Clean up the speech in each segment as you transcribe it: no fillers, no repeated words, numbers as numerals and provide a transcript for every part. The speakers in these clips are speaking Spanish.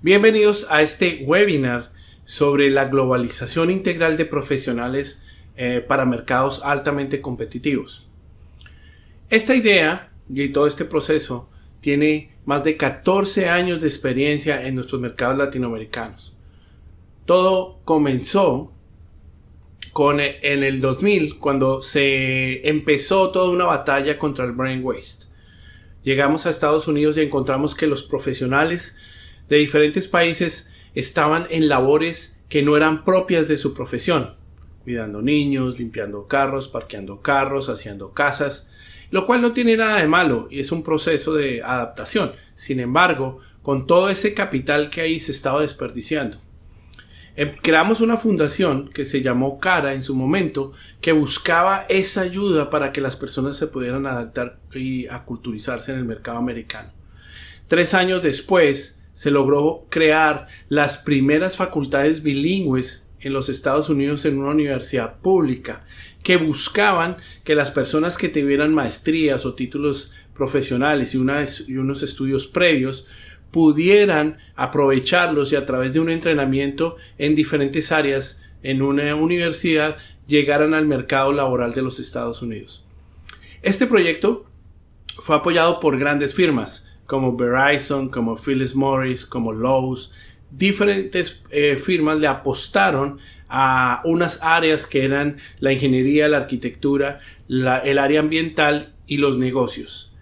Bienvenidos a este webinar sobre la globalización integral de profesionales para mercados altamente competitivos. Esta idea y todo este proceso tiene más de 14 años de experiencia en nuestros mercados latinoamericanos. Todo comenzó en el 2000, cuando se empezó toda una batalla contra el brain waste. Llegamos a Estados Unidos y encontramos que los profesionales de diferentes países estaban en labores que no eran propias de su profesión, cuidando niños, limpiando carros, parqueando carros, haciendo casas, lo cual no tiene nada de malo y es un proceso de adaptación. Sin embargo, con todo ese capital que ahí se estaba desperdiciando, creamos una fundación que se llamó CARA en su momento, que buscaba esa ayuda para que las personas se pudieran adaptar y aculturizarse en el mercado americano. 3 años después, se logró crear las primeras facultades bilingües en los Estados Unidos en una universidad pública que buscaban que las personas que tuvieran maestrías o títulos profesionales y unos estudios previos pudieran aprovecharlos y a través de un entrenamiento en diferentes áreas en una universidad llegaran al mercado laboral de los Estados Unidos. Este proyecto fue apoyado por grandes firmas como Verizon, como Philip Morris, como Lowe's. Diferentes firmas le apostaron a unas áreas que eran la ingeniería, la arquitectura, el área ambiental y los negocios.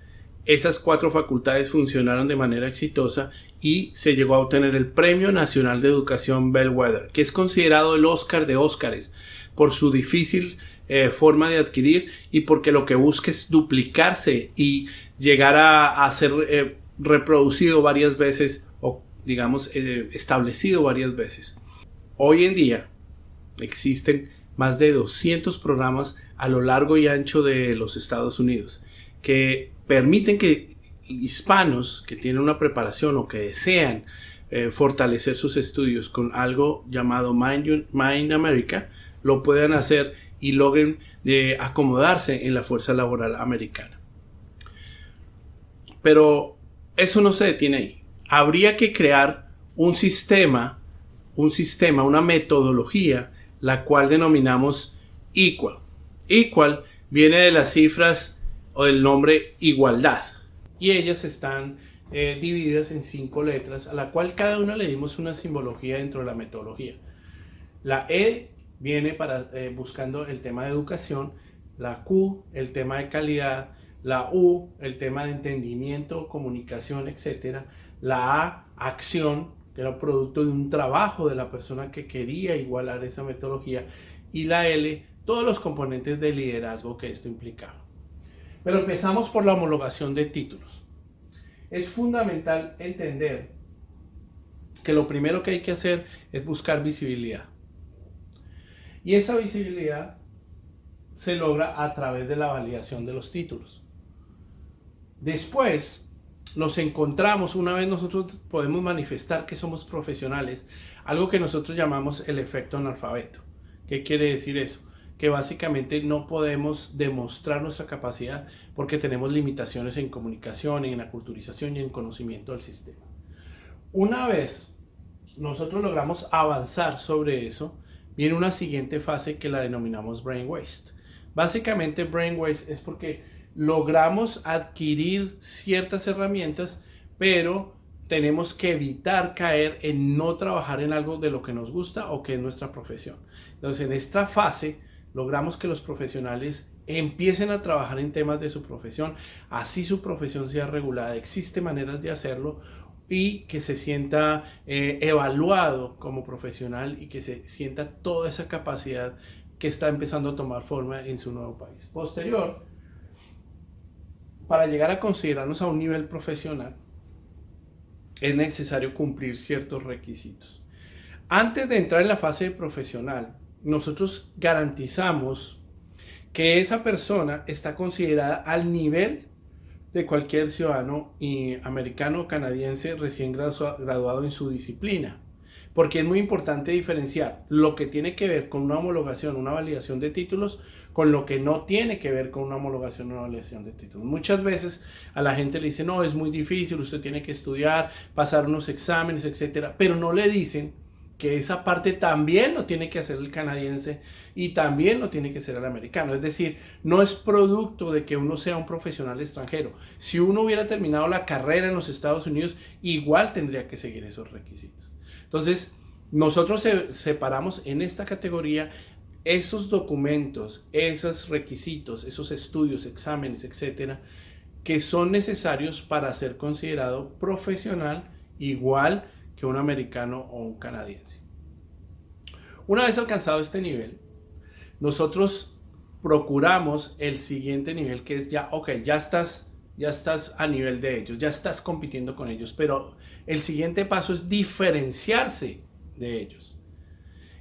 Esas 4 facultades funcionaron de manera exitosa y se llegó a obtener el Premio Nacional de Educación Bellwether, que es considerado el Oscar de Óscares por su difícil forma de adquirir y porque lo que busca es duplicarse y llegar a ser reproducido varias veces o digamos establecido varias veces. Hoy en día existen más de 200 programas a lo largo y ancho de los Estados Unidos que permiten que hispanos que tienen una preparación o que desean fortalecer sus estudios con algo llamado Mind America lo puedan hacer y logren acomodarse en la fuerza laboral americana. Pero eso no se detiene ahí. Habría que crear un sistema, una metodología, la cual denominamos Equal. Equal viene de las cifras o del nombre igualdad. Y ellas están divididas en 5 letras, a la cual cada una le dimos una simbología dentro de la metodología. La E viene para buscando el tema de educación, la Q, el tema de calidad, la U, el tema de entendimiento, comunicación, etc. La A, acción, que era producto de un trabajo de la persona que quería igualar esa metodología. Y la L, todos los componentes de liderazgo que esto implicaba. Pero empezamos por la homologación de títulos. Es fundamental entender que lo primero que hay que hacer es buscar visibilidad. Y esa visibilidad se logra a través de la validación de los títulos. Después nos encontramos, una vez nosotros podemos manifestar que somos profesionales, algo que nosotros llamamos el efecto analfabeto. ¿Qué quiere decir eso? Que básicamente no podemos demostrar nuestra capacidad porque tenemos limitaciones en comunicación, en aculturización y en conocimiento del sistema. Una vez nosotros logramos avanzar sobre eso, viene una siguiente fase que la denominamos brain waste. Básicamente brain waste es porque logramos adquirir ciertas herramientas, pero tenemos que evitar caer en no trabajar en algo de lo que nos gusta o que es nuestra profesión. Entonces, en esta fase logramos que los profesionales empiecen a trabajar en temas de su profesión, así su profesión sea regulada. Existen maneras de hacerlo y que se sienta evaluado como profesional y que se sienta toda esa capacidad que está empezando a tomar forma en su nuevo país. Posterior, para llegar a considerarnos a un nivel profesional, es necesario cumplir ciertos requisitos. Antes de entrar en la fase profesional, nosotros garantizamos que esa persona está considerada al nivel de cualquier ciudadano americano o canadiense recién graduado en su disciplina. porque es muy importante diferenciar lo que tiene que ver con una homologación, una validación de títulos, con lo que no tiene que ver con una homologación, una validación de títulos. Muchas veces a la gente le dice, no, es muy difícil, usted tiene que estudiar, pasar unos exámenes, etcétera, pero no le dicen que esa parte también lo tiene que hacer el canadiense y también lo tiene que hacer el americano. Es decir, no es producto de que uno sea un profesional extranjero. Si uno hubiera terminado la carrera en los Estados Unidos, igual tendría que seguir esos requisitos. Entonces, nosotros separamos en esta categoría esos documentos, esos requisitos, esos estudios, exámenes, etcétera, que son necesarios para ser considerado profesional igual que un americano o un canadiense. Una vez alcanzado este nivel, nosotros procuramos el siguiente nivel, que es ya, ok, ya estás a nivel de ellos, ya estás compitiendo con ellos, pero el siguiente paso es diferenciarse de ellos.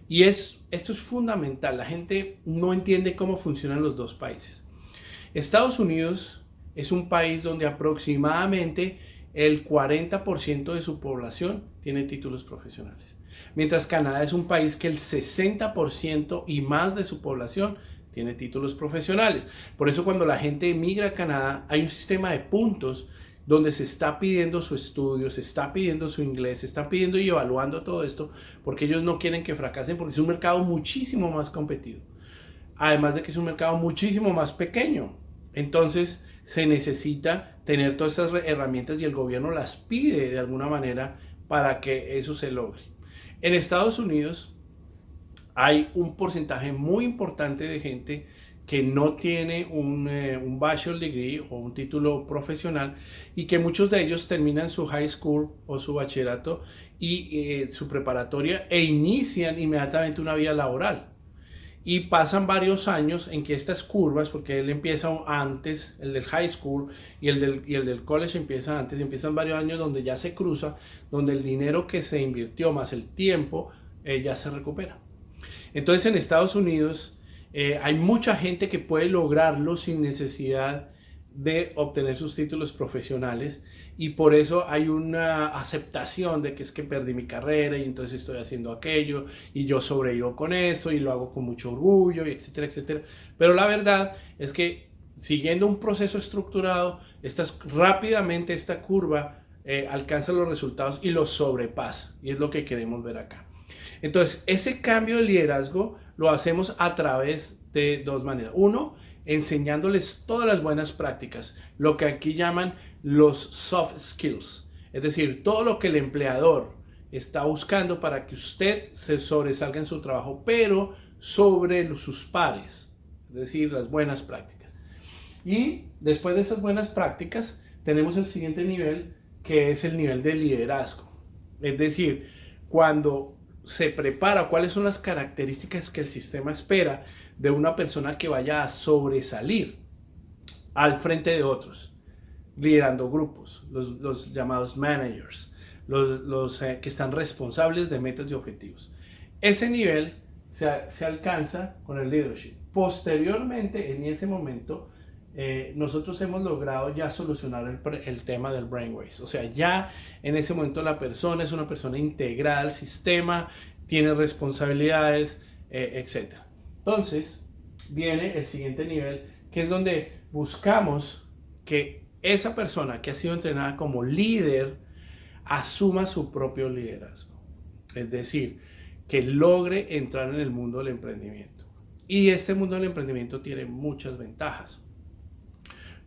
Y esto es fundamental, la gente no entiende cómo funcionan los dos países. Estados Unidos es un país donde aproximadamente el 40% de su población tiene títulos profesionales. Mientras Canadá es un país que el 60% y más de su población tiene títulos profesionales. Por eso cuando la gente emigra a Canadá hay un sistema de puntos donde se está pidiendo su estudio, se está pidiendo su inglés, se está pidiendo y evaluando todo esto porque ellos no quieren que fracasen porque es un mercado muchísimo más competido. Además de que es un mercado muchísimo más pequeño. Entonces se necesita tener todas estas herramientas y el gobierno las pide de alguna manera para que eso se logre. En Estados Unidos hay un porcentaje muy importante de gente que no tiene un bachelor degree o un título profesional y que muchos de ellos terminan su high school o su bachillerato y su preparatoria e inician inmediatamente una vida laboral. Y pasan varios años en que estas curvas, porque él empieza antes, el del high school y el del college empieza antes, empiezan varios años donde ya se cruza, donde el dinero que se invirtió más el tiempo ya se recupera. Entonces en Estados Unidos hay mucha gente que puede lograrlo sin necesidad de obtener sus títulos profesionales y por eso hay una aceptación de que es que perdí mi carrera y entonces estoy haciendo aquello y yo sobrevivo con esto y lo hago con mucho orgullo y etcétera, etcétera. Pero la verdad es que siguiendo un proceso estructurado, rápidamente esta curva alcanza los resultados y los sobrepasa y es lo que queremos ver acá. Entonces, ese cambio de liderazgo lo hacemos a través de dos maneras. Uno, enseñándoles todas las buenas prácticas, lo que aquí llaman los soft skills. Es decir, todo lo que el empleador está buscando para que usted se sobresalga en su trabajo, pero sobre sus pares. Es decir, las buenas prácticas. Y después de esas buenas prácticas, tenemos el siguiente nivel, que es el nivel de liderazgo. Es decir, cuando se prepara, cuáles son las características que el sistema espera de una persona que vaya a sobresalir al frente de otros, liderando grupos, los llamados managers, los que están responsables de metas y objetivos. Ese nivel se alcanza con el leadership. Posteriormente, en ese momento, nosotros hemos logrado ya solucionar el tema del brain waste. O sea, ya en ese momento la persona es una persona integrada al sistema, tiene responsabilidades, etc. Entonces, viene el siguiente nivel, que es donde buscamos que esa persona que ha sido entrenada como líder asuma su propio liderazgo. Es decir, que logre entrar en el mundo del emprendimiento. Y este mundo del emprendimiento tiene muchas ventajas.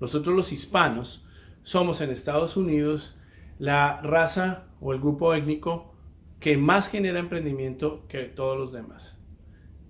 Nosotros los hispanos somos en Estados Unidos la raza o el grupo étnico que más genera emprendimiento que todos los demás.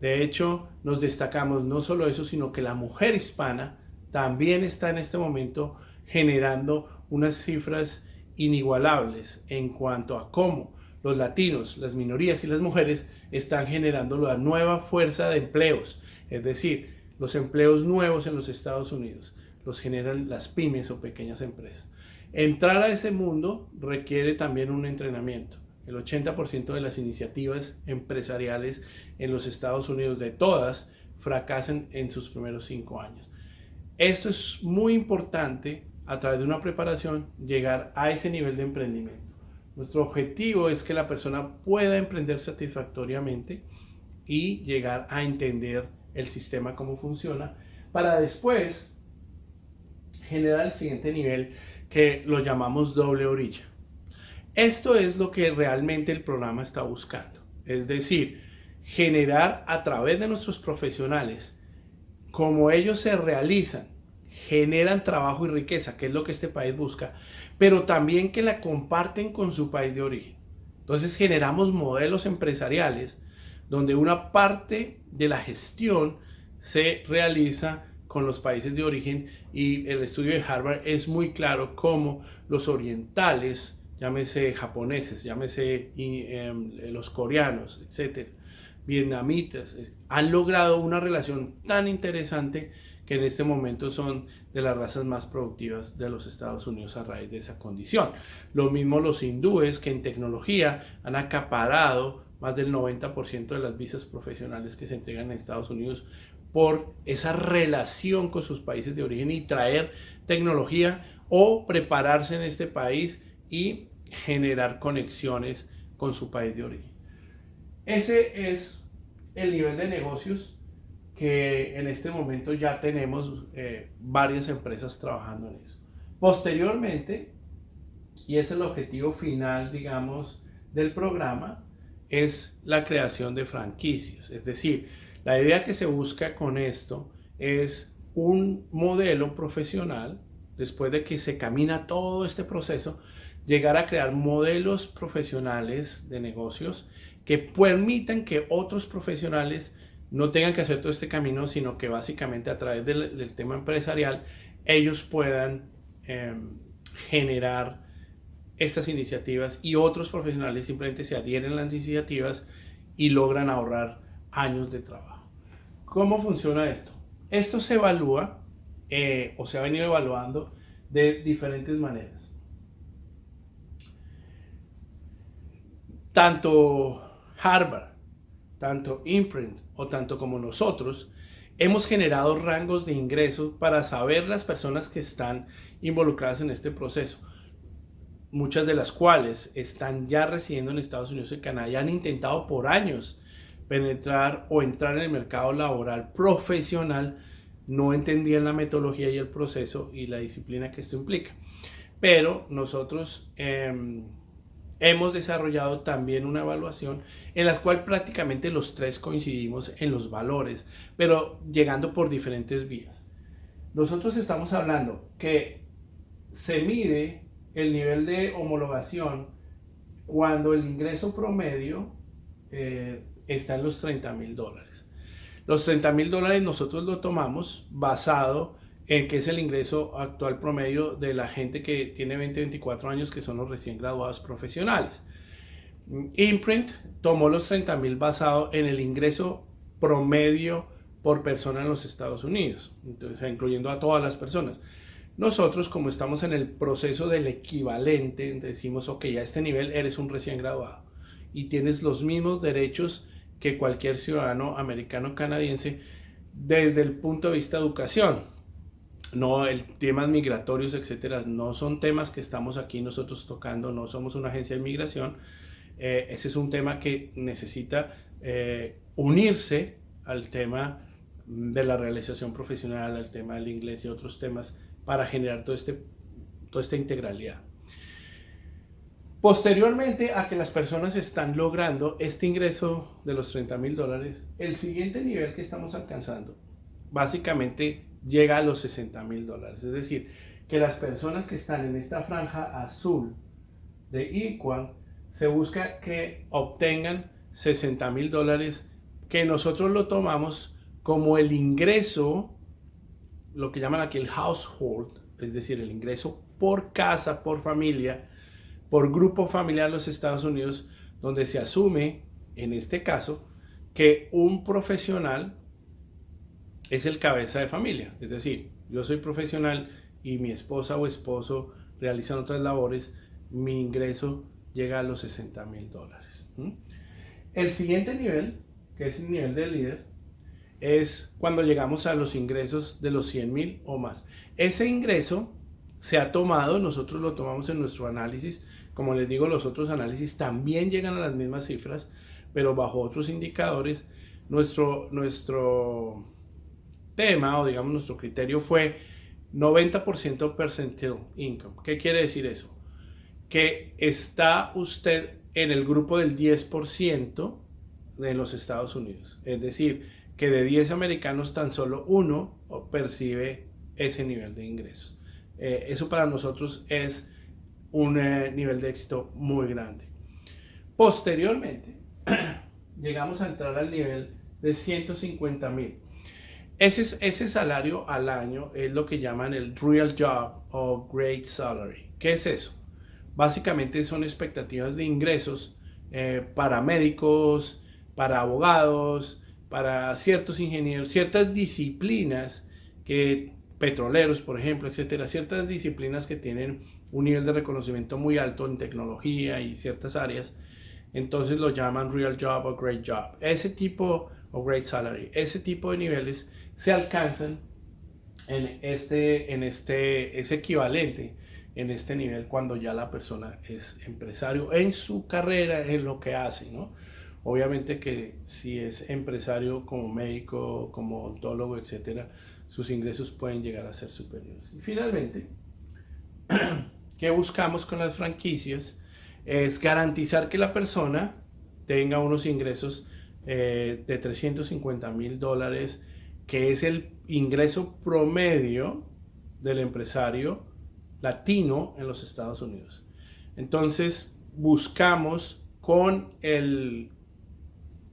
De hecho, nos destacamos no solo eso, sino que la mujer hispana también está en este momento generando unas cifras inigualables en cuanto a cómo los latinos, las minorías y las mujeres están generando la nueva fuerza de empleos, es decir, los empleos nuevos en los Estados Unidos los generan las pymes o pequeñas empresas. Entrar a ese mundo requiere también un entrenamiento. El 80% de las iniciativas empresariales en los Estados Unidos, de todas, fracasan en sus primeros 5 años. Esto es muy importante a través de una preparación llegar a ese nivel de emprendimiento. Nuestro objetivo es que la persona pueda emprender satisfactoriamente y llegar a entender el sistema, cómo funciona, para después generar el siguiente nivel que lo llamamos doble orilla. Esto es lo que realmente el programa está buscando, es decir, generar a través de nuestros profesionales, como ellos se realizan, generan trabajo y riqueza, que es lo que este país busca, pero también que la comparten con su país de origen. Entonces generamos modelos empresariales donde una parte de la gestión se realiza con los países de origen, y el estudio de Harvard es muy claro cómo los orientales, llámese japoneses, llámese los coreanos, etcétera, vietnamitas, han logrado una relación tan interesante que en este momento son de las razas más productivas de los Estados Unidos a raíz de esa condición. Lo mismo los hindúes, que en tecnología han acaparado más del 90% de las visas profesionales que se entregan en Estados Unidos por esa relación con sus países de origen y traer tecnología o prepararse en este país y generar conexiones con su país de origen. Ese es el nivel de negocios que en este momento ya tenemos varias empresas trabajando en eso. Posteriormente, y es el objetivo final, digamos, del programa, es la creación de franquicias. Es decir, la idea que se busca con esto es un modelo profesional, después de que se camina todo este proceso, llegar a crear modelos profesionales de negocios que permitan que otros profesionales no tengan que hacer todo este camino, sino que básicamente a través del tema empresarial ellos puedan generar estas iniciativas, y otros profesionales simplemente se adhieren a las iniciativas y logran ahorrar años de trabajo. ¿Cómo funciona esto? Esto se evalúa o se ha venido evaluando de diferentes maneras. Tanto Harvard, tanto Imprint o tanto como nosotros, hemos generado rangos de ingresos para saber las personas que están involucradas en este proceso, muchas de las cuales están ya residiendo en Estados Unidos y Canadá y han intentado por años penetrar o entrar en el mercado laboral profesional, no entendían la metodología y el proceso y la disciplina que esto implica. Pero nosotros hemos desarrollado también una evaluación en la cual prácticamente los tres coincidimos en los valores, pero llegando por diferentes vías. Nosotros estamos hablando que se mide el nivel de homologación cuando el ingreso promedio está en los $30,000. Los $30,000 nosotros lo tomamos basado en que es el ingreso actual promedio de la gente que tiene 20-24 años, que son los recién graduados profesionales. Imprint tomó los 30,000 basado en el ingreso promedio por persona en los Estados Unidos, entonces incluyendo a todas las personas. Nosotros, como estamos en el proceso del equivalente, decimos, ok, a este nivel eres un recién graduado y tienes los mismos derechos que cualquier ciudadano americano canadiense desde el punto de vista de educación. No, el temas migratorios, etcétera, no son temas que estamos aquí nosotros tocando, no somos una agencia de migración. Ese es un tema que necesita unirse al tema de la realización profesional, al tema del inglés y otros temas para generar toda esta integralidad. Posteriormente a que las personas están logrando este ingreso de los $30,000, el siguiente nivel que estamos alcanzando básicamente llega a los $60,000. Es decir, que las personas que están en esta franja azul de Equal se busca que obtengan $60,000, que nosotros lo tomamos como el ingreso, lo que llaman aquí el household, es decir, el ingreso por casa, por familia, por grupo familiar en los Estados Unidos, donde se asume, en este caso, que un profesional es el cabeza de familia. Es decir, yo soy profesional y mi esposa o esposo realizan otras labores, mi ingreso llega a los $60,000. El siguiente nivel, que es el nivel de líder, es cuando llegamos a los ingresos de los 100,000 o más. Ese ingreso se ha tomado, nosotros lo tomamos en nuestro análisis. Como les digo, los otros análisis también llegan a las mismas cifras, pero bajo otros indicadores. Nuestro tema, o digamos nuestro criterio, fue 90% percentile income. ¿Qué quiere decir eso? Que está usted en el grupo del 10% de los Estados Unidos. Es decir, que de 10 americanos tan solo uno percibe ese nivel de ingresos. Eso para nosotros es un nivel de éxito muy grande. Posteriormente, llegamos a entrar al nivel de 150,000. Ese salario al año es lo que llaman el real job o great salary. ¿Qué es eso? Básicamente son expectativas de ingresos para médicos, para abogados, para ciertos ingenieros, ciertas disciplinas que petroleros, por ejemplo, etcétera, ciertas disciplinas que tienen un nivel de reconocimiento muy alto en tecnología y ciertas áreas. Entonces lo llaman real job o great job. Ese tipo, o great salary, ese tipo de niveles se alcanzan es equivalente en este nivel cuando ya la persona es empresario en su carrera, en lo que hace, ¿no? Obviamente que si es empresario como médico, como odontólogo, etcétera, sus ingresos pueden llegar a ser superiores. Y finalmente, ¿qué buscamos con las franquicias? Es garantizar que la persona tenga unos ingresos de $350,000, que es el ingreso promedio del empresario latino en los Estados Unidos. Entonces buscamos con el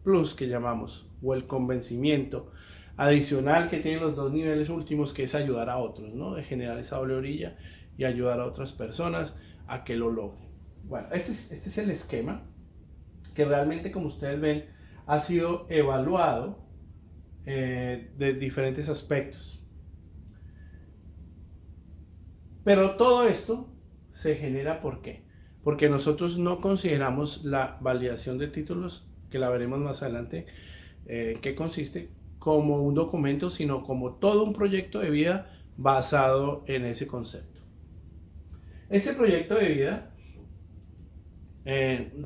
plus que llamamos, o el convencimiento adicional que tienen los dos niveles últimos, que es ayudar a otros, ¿no? De generar esa doble orilla y ayudar a otras personas a que lo logren. Bueno, este es el esquema que realmente, como ustedes ven, ha sido evaluado de diferentes aspectos. Pero todo esto se genera ¿por qué? Porque nosotros no consideramos la validación de títulos, que la veremos más adelante, que consiste como un documento, sino como todo un proyecto de vida basado en ese concepto. Ese proyecto de vida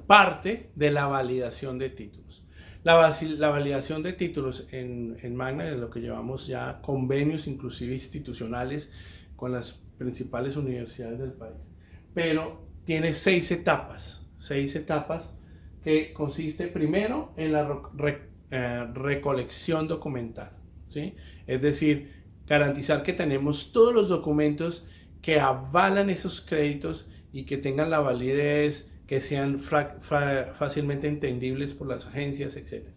parte de la validación de títulos. La validación de títulos en Magna es lo que llevamos ya convenios inclusive institucionales con las principales universidades del país. Pero tiene 6 etapas que consiste primero en la recolección documental, ¿sí? Es decir, garantizar que tenemos todos los documentos que avalan esos créditos y que tengan la validez, que sean fácilmente entendibles por las agencias, etc.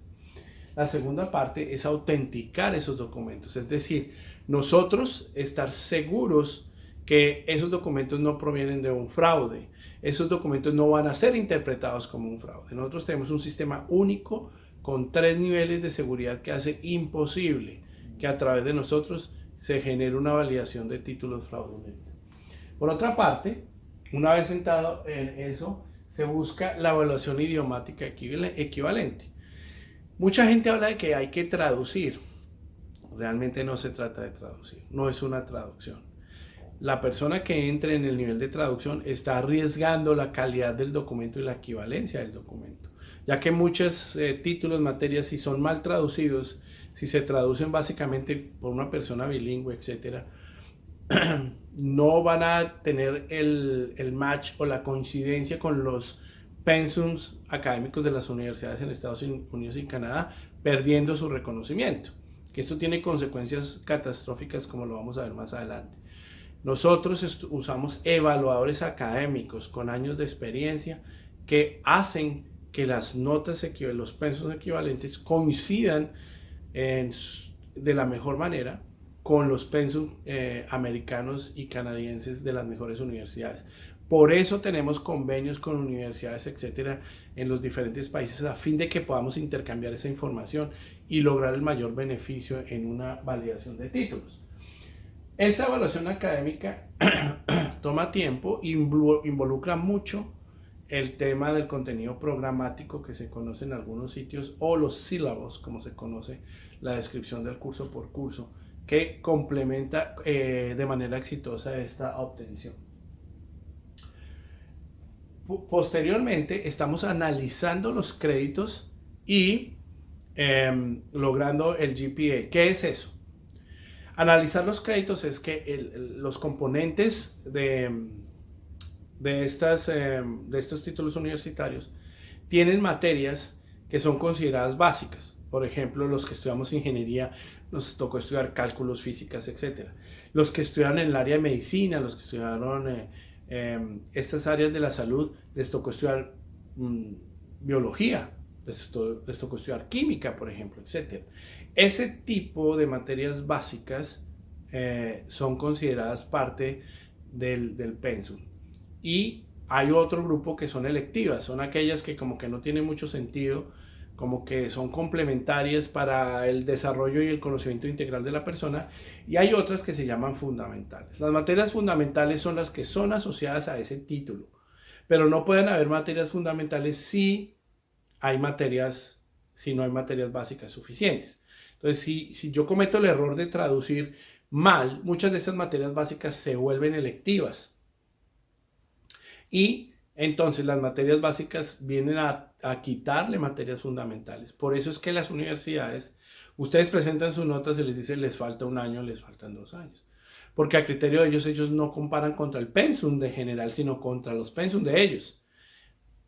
La segunda parte es autenticar esos documentos, es decir, nosotros estar seguros que esos documentos no provienen de un fraude, esos documentos no van a ser interpretados como un fraude. Nosotros tenemos un sistema único con 3 niveles de seguridad que hace imposible que a través de nosotros se genere una validación de títulos fraudulentos. Por otra parte, una vez sentado en eso, se busca la evaluación idiomática equivalente. Mucha gente habla de que hay que traducir. Realmente no se trata de traducir, no es una traducción. La persona que entre en el nivel de traducción está arriesgando la calidad del documento y la equivalencia del documento, ya que muchos títulos, materias, si son mal traducidos, si se traducen básicamente por una persona bilingüe, etcétera, no van a tener el match o la coincidencia con los pensums académicos de las universidades en Estados Unidos y Canadá, perdiendo su reconocimiento, que esto tiene consecuencias catastróficas, como lo vamos a ver más adelante. Nosotros usamos evaluadores académicos con años de experiencia que hacen que las notas, los pensums equivalentes coincidan de la mejor manera con los pensum americanos y canadienses de las mejores universidades. Por eso tenemos convenios con universidades, etcétera, en los diferentes países, a fin de que podamos intercambiar esa información y lograr el mayor beneficio en una validación de títulos. Esa evaluación académica toma tiempo, involucra mucho el tema del contenido programático que se conoce en algunos sitios, o los sílabos, como se conoce la descripción del curso por curso, que complementa de manera exitosa esta obtención. Posteriormente estamos analizando los créditos y logrando el GPA. ¿Qué es eso? Analizar los créditos es que los componentes de estos títulos universitarios tienen materias que son consideradas básicas. Por ejemplo, los que estudiamos ingeniería nos tocó estudiar cálculos, físicas, etc. Los que estudiaron en el área de medicina, los que estudiaron estas áreas de la salud, les tocó estudiar biología, les tocó estudiar química, por ejemplo, etc. Ese tipo de materias básicas son consideradas parte del pensum. Y hay otro grupo que son electivas, son aquellas que como que no tienen mucho sentido, como que son complementarias para el desarrollo y el conocimiento integral de la persona, y hay otras que se llaman fundamentales. Las materias fundamentales son las que son asociadas a ese título, pero no pueden haber materias fundamentales si no hay materias básicas suficientes. Entonces, si yo cometo el error de traducir mal, muchas de esas materias básicas se vuelven electivas. Y entonces las materias básicas vienen a quitarle materias fundamentales. Por eso es que las universidades, ustedes presentan sus notas y les dicen les falta un año, les faltan 2 años. Porque a criterio de ellos no comparan contra el pensum de general, sino contra los pensum de ellos.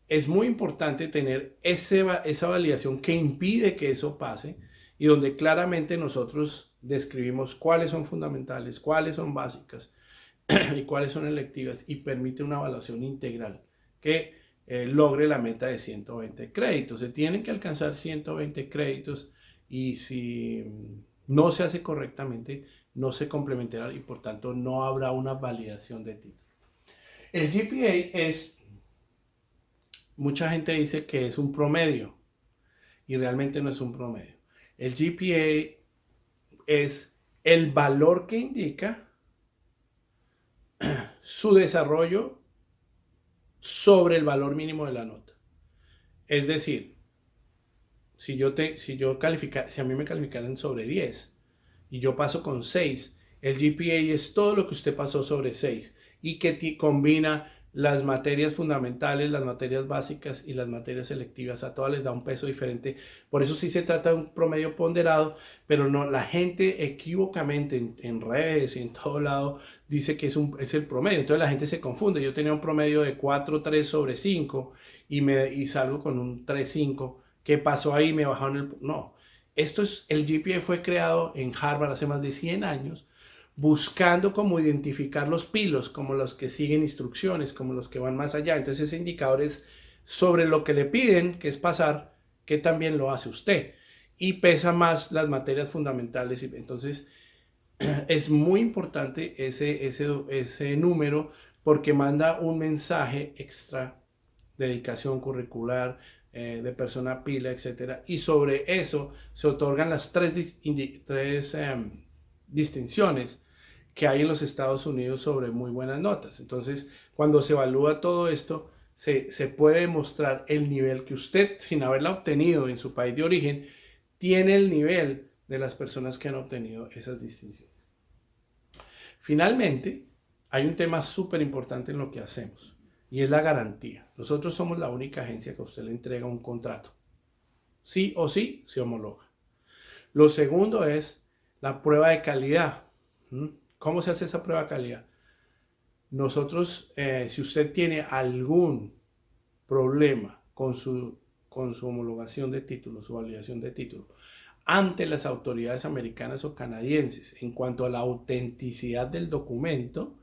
Es muy importante tener esa validación que impide que eso pase y donde claramente nosotros describimos cuáles son fundamentales, cuáles son básicas y cuáles son electivas, y permite una evaluación integral que logre la meta de 120 créditos. Se tienen que alcanzar 120 créditos y si no se hace correctamente, no se complementará y por tanto no habrá una validación de título. El GPA mucha gente dice que es un promedio y realmente no es un promedio. El GPA es el valor que indica su desarrollo sobre el valor mínimo de la nota. Es decir, si a mí me calificaran sobre 10 y yo paso con 6, el GPA es todo lo que usted pasó sobre 6 y que combina las materias fundamentales, las materias básicas y las materias selectivas. A todas les da un peso diferente. Por eso sí se trata de un promedio ponderado, pero no, la gente equívocamente en redes y en todo lado dice que es el promedio. Entonces la gente se confunde. Yo tenía un promedio de 4.3 sobre 5 y salgo con un 3.5. ¿Qué pasó ahí? Me bajaron No. El GPA fue creado en Harvard hace más de 100 años, buscando cómo identificar los pilos, como los que siguen instrucciones, como los que van más allá. Entonces ese indicador es sobre lo que le piden, que es pasar, que también lo hace usted. Y pesa más las materias fundamentales. Entonces es muy importante ese número porque manda un mensaje extra, dedicación curricular, de persona pila, etc. Y sobre eso se otorgan las tres distinciones que hay en los Estados Unidos sobre muy buenas notas. Entonces, cuando se evalúa todo esto, se puede demostrar el nivel que usted, sin haberla obtenido en su país de origen, tiene el nivel de las personas que han obtenido esas distinciones. Finalmente, hay un tema súper importante en lo que hacemos y es la garantía. Nosotros somos la única agencia que a usted le entrega un contrato. Sí o sí, se homologa. Lo segundo es la prueba de calidad. ¿Cómo se hace esa prueba de calidad? Nosotros, si usted tiene algún problema con su homologación de título, su validación de título, ante las autoridades americanas o canadienses en cuanto a la autenticidad del documento,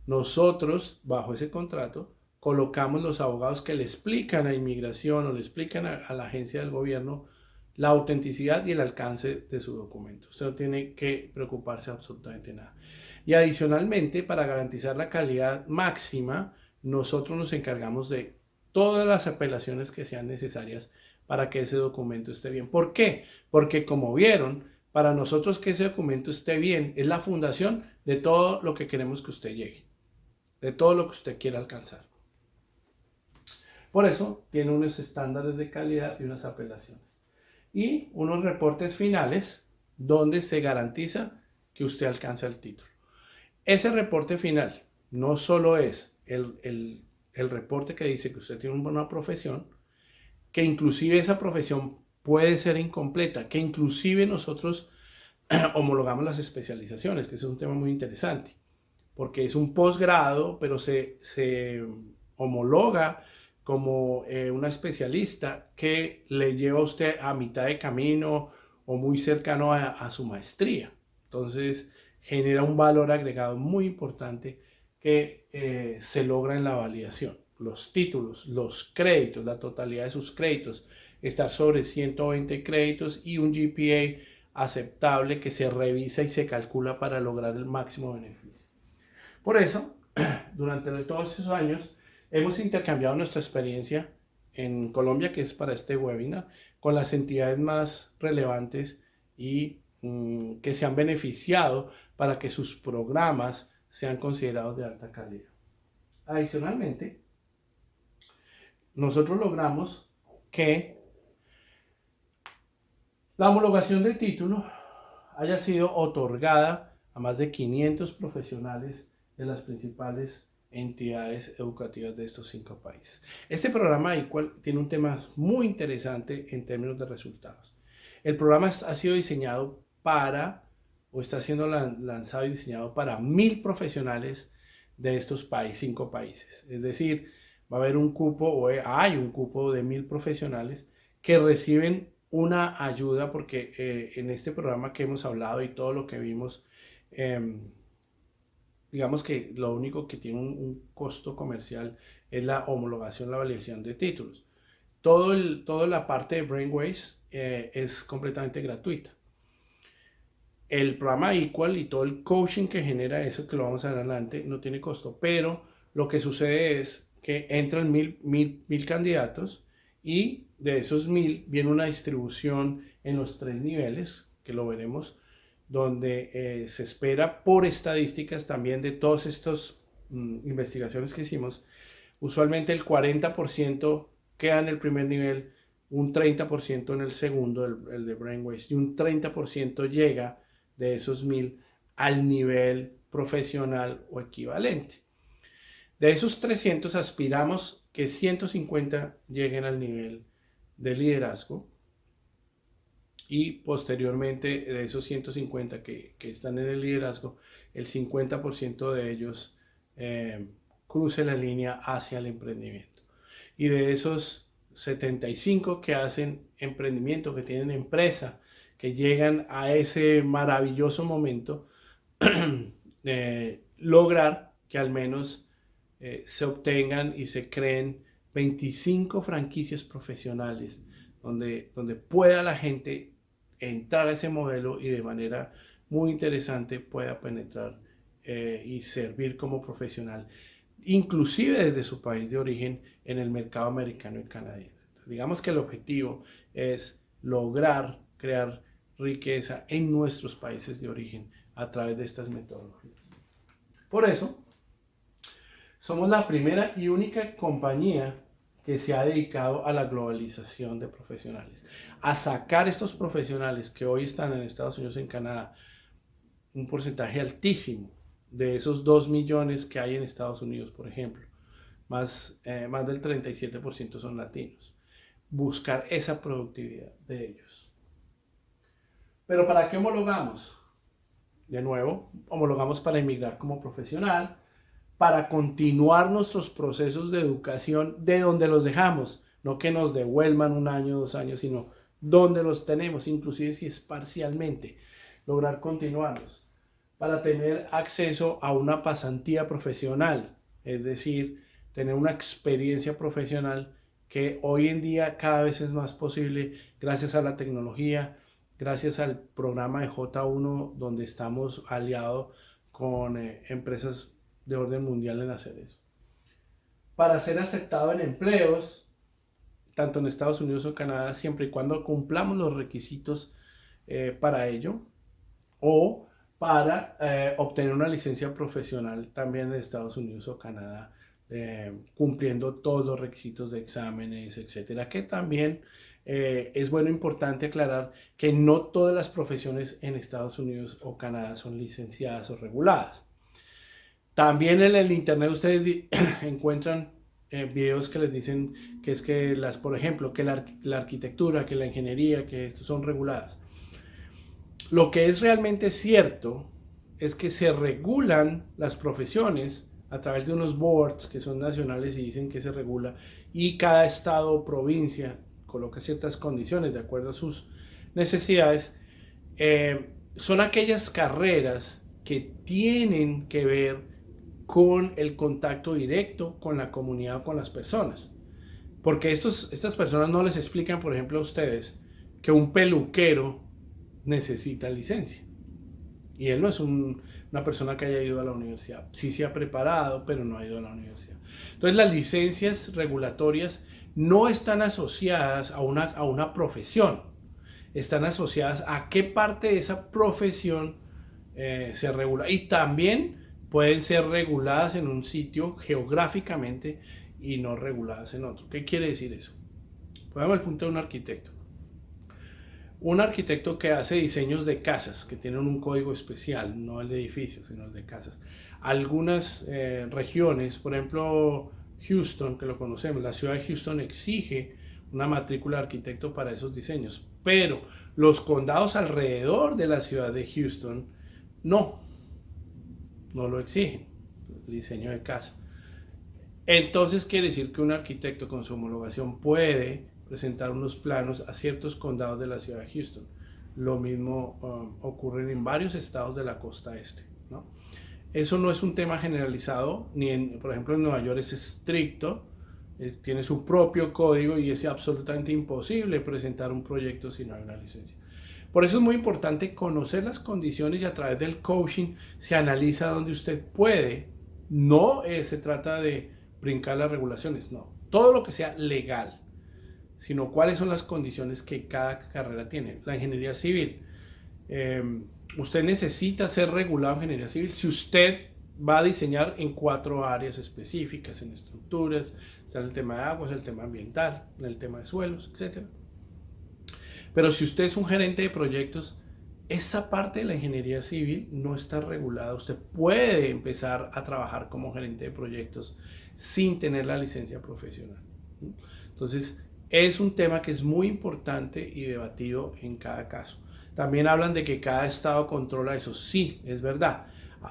nosotros, bajo ese contrato, colocamos los abogados que le explican a inmigración o le explican a la agencia del gobierno la autenticidad y el alcance de su documento. Usted no tiene que preocuparse absolutamente nada. Y adicionalmente, para garantizar la calidad máxima, nosotros nos encargamos de todas las apelaciones que sean necesarias para que ese documento esté bien. ¿Por qué? Porque como vieron, para nosotros que ese documento esté bien es la fundación de todo lo que queremos que usted llegue, de todo lo que usted quiera alcanzar. Por eso tiene unos estándares de calidad y unas apelaciones. Y unos reportes finales donde se garantiza que usted alcanza el título. Ese reporte final no solo es el reporte que dice que usted tiene una profesión, que inclusive esa profesión puede ser incompleta, que inclusive nosotros homologamos las especializaciones, que es un tema muy interesante, porque es un posgrado, pero se homologa como una especialista que le lleva a usted a mitad de camino o muy cercano a su maestría. Entonces genera un valor agregado muy importante que se logra en la validación. Los títulos, los créditos, la totalidad de sus créditos, estar sobre 120 créditos y un GPA aceptable que se revisa y se calcula para lograr el máximo beneficio. Por eso, durante todos estos años, hemos intercambiado nuestra experiencia en Colombia, que es para este webinar, con las entidades más relevantes y que se han beneficiado para que sus programas sean considerados de alta calidad. Adicionalmente, nosotros logramos que la homologación de título haya sido otorgada a más de 500 profesionales de las principales entidades educativas de estos 5 países. Este programa Equal tiene un tema muy interesante en términos de resultados. El programa ha sido diseñado para, o está siendo lanzado y diseñado para 1000 profesionales de estos 5 países. Es decir, va a haber un cupo, o hay un cupo de 1000 profesionales que reciben una ayuda, porque en este programa que hemos hablado y todo lo que vimos, digamos que lo único que tiene un costo comercial es la homologación, la validación de títulos. Toda la parte de Brainwaves es completamente gratuita. El programa Equal y todo el coaching que genera eso, que lo vamos a ver adelante, no tiene costo, pero lo que sucede es que entran mil candidatos y de esos 1000 viene una distribución en los 3 niveles, que lo veremos, donde se espera por estadísticas también de todas estas investigaciones que hicimos. Usualmente el 40% queda en el primer nivel, un 30% en el segundo, el de Brainwaves, y un 30% llega de esos 1000 al nivel profesional o equivalente. De esos 300 aspiramos que 150 lleguen al nivel de liderazgo, y posteriormente de esos 150 que están en el liderazgo, el 50% de ellos cruce la línea hacia el emprendimiento. Y de esos 75 que hacen emprendimiento, que tienen empresa, que llegan a ese maravilloso momento, lograr que al menos se obtengan y se creen 25 franquicias profesionales donde pueda la gente entrar a ese modelo y de manera muy interesante pueda penetrar y servir como profesional, inclusive desde su país de origen, en el mercado americano y canadiense. Digamos que el objetivo es lograr crear riqueza en nuestros países de origen a través de estas metodologías. Por eso, somos la primera y única compañía que se ha dedicado a la globalización de profesionales, a sacar estos profesionales que hoy están en Estados Unidos, en Canadá, un porcentaje altísimo de esos 2 millones que hay en Estados Unidos, por ejemplo, más del 37% son latinos, buscar esa productividad de ellos. Pero ¿para qué homologamos? De nuevo, homologamos para emigrar como profesional, para continuar nuestros procesos de educación de donde los dejamos, no que nos devuelvan 1 año, 2 años, sino donde los tenemos, inclusive si es parcialmente, lograr continuarlos, para tener acceso a una pasantía profesional, es decir, tener una experiencia profesional que hoy en día cada vez es más posible gracias a la tecnología, gracias al programa de J1, donde estamos aliados con empresas de orden mundial en hacer eso. Para ser aceptado en empleos, tanto en Estados Unidos o Canadá, siempre y cuando cumplamos los requisitos para ello, o para obtener una licencia profesional también en Estados Unidos o Canadá, cumpliendo todos los requisitos de exámenes, etcétera, que también es bueno, importante aclarar que no todas las profesiones en Estados Unidos o Canadá son licenciadas o reguladas. También en el internet ustedes encuentran videos que les dicen que es que por ejemplo, que la arquitectura, que la ingeniería, que estos son reguladas. Lo que es realmente cierto es que se regulan las profesiones a través de unos boards que son nacionales y dicen que se regula, y cada estado o provincia coloca ciertas condiciones de acuerdo a sus necesidades. Son aquellas carreras que tienen que ver con el contacto directo con la comunidad o con las personas. Porque estas personas no les explican, por ejemplo, a ustedes que un peluquero necesita licencia. Y él no es una persona que haya ido a la universidad. Sí se ha preparado, pero no ha ido a la universidad. Entonces las licencias regulatorias no están asociadas a una profesión. Están asociadas a qué parte de esa profesión se regula. Y también pueden ser reguladas en un sitio geográficamente y no reguladas en otro. ¿Qué quiere decir eso? Pongamos el punto de un arquitecto. Un arquitecto que hace diseños de casas, que tienen un código especial, no el de edificios, sino el de casas. Algunas regiones, por ejemplo Houston, que lo conocemos, la ciudad de Houston exige una matrícula de arquitecto para esos diseños, pero los condados alrededor de la ciudad de Houston no lo exigen, el diseño de casa. Entonces quiere decir que un arquitecto con su homologación puede presentar unos planos a ciertos condados de la ciudad de Houston. Lo mismo ocurre en varios estados de la costa este, ¿no? Eso no es un tema generalizado, por ejemplo en Nueva York es estricto, tiene su propio código y es absolutamente imposible presentar un proyecto si no hay una licencia. Por eso es muy importante conocer las condiciones y a través del coaching se analiza dónde usted puede. No se trata de brincar las regulaciones, no. Todo lo que sea legal, sino cuáles son las condiciones que cada carrera tiene. La ingeniería civil. Usted necesita ser regulado en ingeniería civil si usted va a diseñar en 4 áreas específicas, en estructuras, está el tema de aguas, el tema ambiental, el tema de suelos, etc. Pero si usted es un gerente de proyectos, esa parte de la ingeniería civil no está regulada. Usted puede empezar a trabajar como gerente de proyectos sin tener la licencia profesional. Entonces, es un tema que es muy importante y debatido en cada caso. También hablan de que cada estado controla eso. Sí, es verdad.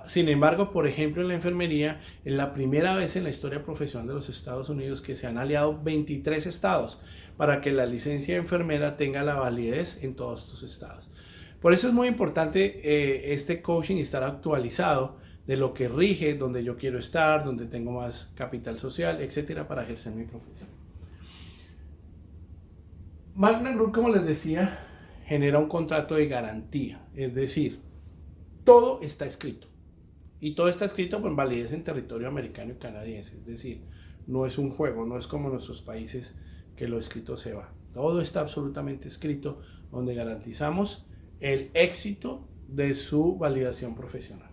Sin embargo, por ejemplo, en la enfermería, es la primera vez en la historia profesional de los Estados Unidos que se han aliado 23 estados para que la licencia de enfermera tenga la validez en todos estos estados. Por eso es muy importante este coaching y estar actualizado de lo que rige, donde yo quiero estar, donde tengo más capital social, etcétera, para ejercer mi profesión. Magna Group, como les decía, genera un contrato de garantía, es decir, todo está escrito. Y todo está escrito con validez en territorio americano y canadiense, es decir, no es un juego, no es como en nuestros países que lo escrito se va. Todo está absolutamente escrito, donde garantizamos el éxito de su validación profesional.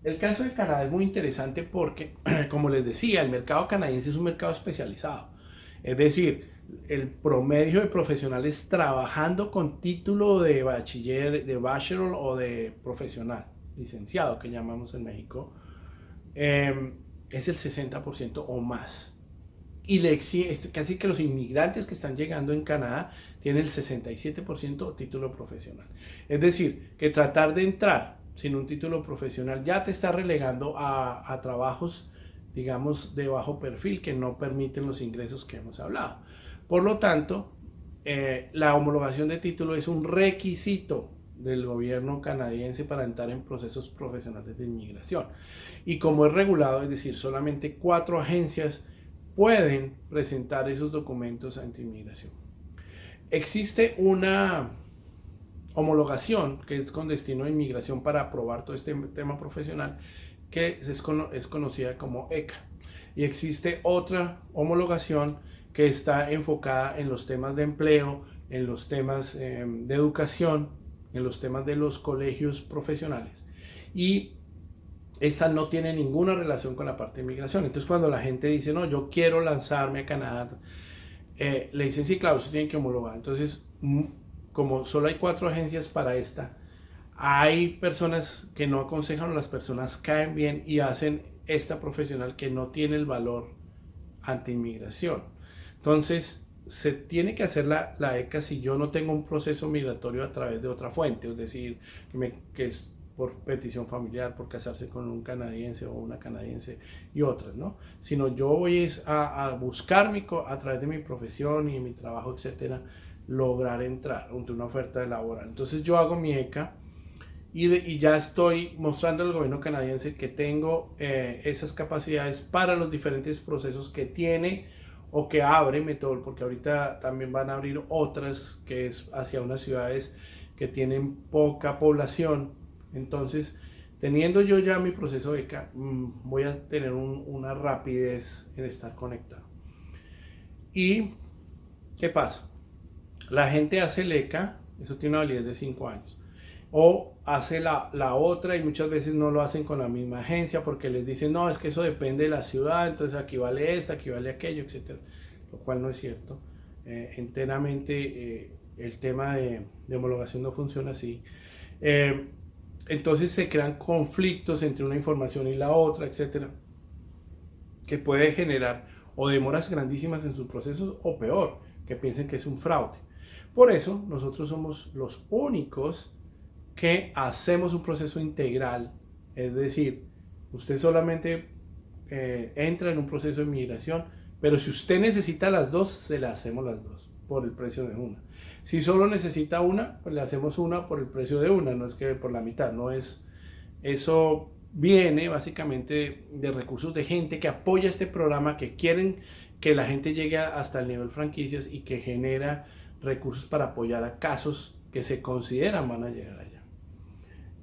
El caso de Canadá es muy interesante porque, como les decía, el mercado canadiense es un mercado especializado. Es decir, el promedio de profesionales trabajando con título de bachiller, de bachelor o de profesional, licenciado, que llamamos en México, es el 60% o más. Y casi que los inmigrantes que están llegando en Canadá tienen el 67% título profesional. Es decir, que tratar de entrar sin un título profesional ya te está relegando a trabajos, digamos, de bajo perfil que no permiten los ingresos que hemos hablado. Por lo tanto, la homologación de título es un requisito del gobierno canadiense para entrar en procesos profesionales de inmigración. Y como es regulado, es decir, solamente 4 agencias pueden presentar esos documentos ante inmigración. Existe una homologación que es con destino a inmigración para aprobar todo este tema profesional que es conocida como ECA. Y existe otra homologación que está enfocada en los temas de empleo, en los temas de educación, en los temas de los colegios profesionales. Y esta no tiene ninguna relación con la parte de inmigración. Entonces cuando la gente dice, no, yo quiero lanzarme a Canadá, le dicen, sí, claro, usted tiene que homologar. Entonces, como solo hay 4 agencias para esta, hay personas que no aconsejan, o las personas caen bien y hacen esta profesional que no tiene el valor ante inmigración. Entonces, se tiene que hacer la ECA si yo no tengo un proceso migratorio a través de otra fuente, es decir, que es por petición familiar, por casarse con un canadiense o una canadiense y otras, ¿no? Sino yo voy a buscar a través de mi profesión y mi trabajo, etcétera, lograr entrar ante una oferta laboral. Entonces yo hago mi ECA y ya estoy mostrando al gobierno canadiense que tengo esas capacidades para los diferentes procesos que tiene o que abre Metodol, porque ahorita también van a abrir otras que es hacia unas ciudades que tienen poca población. Entonces, teniendo yo ya mi proceso ECA, voy a tener una rapidez en estar conectado. ¿Y qué pasa? La gente hace el ECA, eso tiene una validez de 5 años. O hace la otra y muchas veces no lo hacen con la misma agencia porque les dicen, no, es que eso depende de la ciudad, entonces aquí vale esta, aquí vale aquello, etc. Lo cual no es cierto. Enteramente el tema de homologación no funciona así. Entonces se crean conflictos entre una información y la otra, etc. Que puede generar o demoras grandísimas en sus procesos o peor, que piensen que es un fraude. Por eso nosotros somos los únicos que hacemos un proceso integral, es decir, usted solamente entra en un proceso de migración, pero si usted necesita las dos, se las hacemos las dos por el precio de una. Si solo necesita una, pues le hacemos una por el precio de una, no es que por la mitad, no es. Eso viene básicamente de recursos de gente que apoya este programa, que quieren que la gente llegue hasta el nivel franquicias y que genera recursos para apoyar a casos que se consideran van a llegar allá.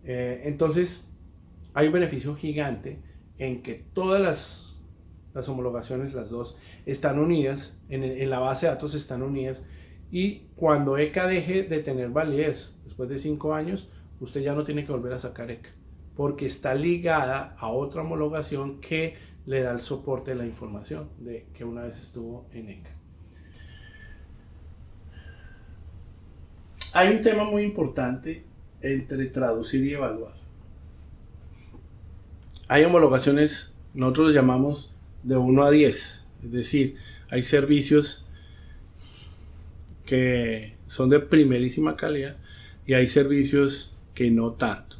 Entonces, hay un beneficio gigante en que todas las homologaciones, las dos, están unidas, en la base de datos están unidas, y cuando ECA deje de tener validez, después de 5 años, usted ya no tiene que volver a sacar ECA, porque está ligada a otra homologación que le da el soporte de la información de que una vez estuvo en ECA. Hay un tema muy importante entre traducir y evaluar. Hay homologaciones, nosotros los llamamos de 1 a 10, es decir, hay servicios que son de primerísima calidad y hay servicios que no tanto.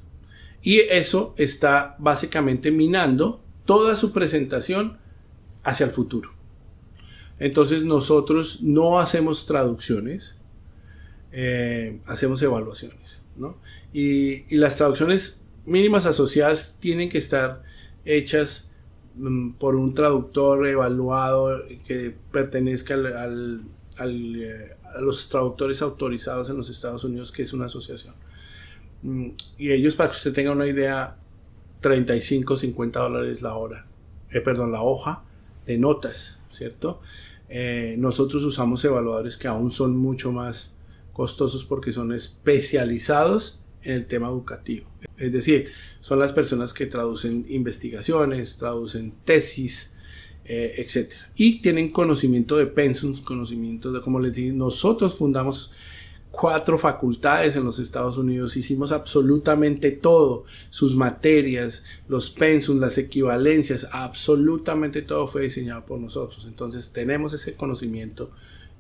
Y eso está básicamente minando toda su presentación hacia el futuro. Entonces nosotros no hacemos traducciones, hacemos evaluaciones, ¿no? Y las traducciones mínimas asociadas tienen que estar hechas por un traductor evaluado que pertenezca a los traductores autorizados en los Estados Unidos, que es una asociación. Y ellos, para que usted tenga una idea, $35-50 la hora, la hoja de notas, ¿cierto? Nosotros usamos evaluadores que aún son mucho más costosos porque son especializados en el tema educativo. Es decir, son las personas que traducen investigaciones, traducen tesis, etc. Y tienen conocimiento de pensums, conocimiento de, como les dije, nosotros fundamos 4 facultades en los Estados Unidos, hicimos absolutamente todo, sus materias, los pensums, las equivalencias, absolutamente todo fue diseñado por nosotros. Entonces tenemos ese conocimiento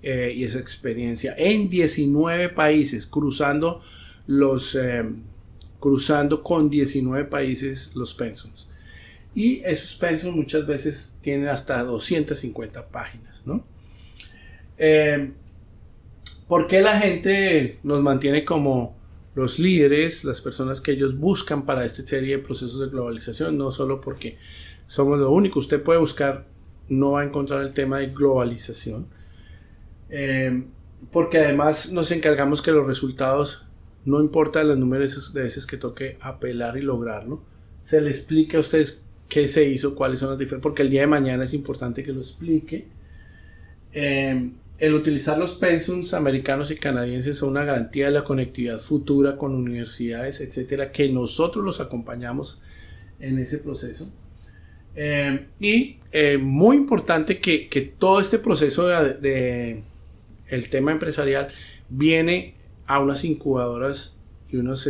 y esa experiencia en 19 países, cruzando con 19 países los pensums. Y esos pensums muchas veces tienen hasta 250 páginas, ¿no? ¿Por qué la gente nos mantiene como los líderes, las personas que ellos buscan para esta serie de procesos de globalización? No solo porque somos lo único. Usted puede buscar, no va a encontrar el tema de globalización, porque además nos encargamos que los resultados, no importa los números de veces que toque apelar y lograrlo, se le explique a ustedes qué se hizo, cuáles son las diferencias, porque el día de mañana es importante que lo explique. El utilizar los pensums americanos y canadienses son una garantía de la conectividad futura con universidades, etcétera, que nosotros los acompañamos en ese proceso. Muy importante que todo este proceso de el tema empresarial viene a unas incubadoras y unos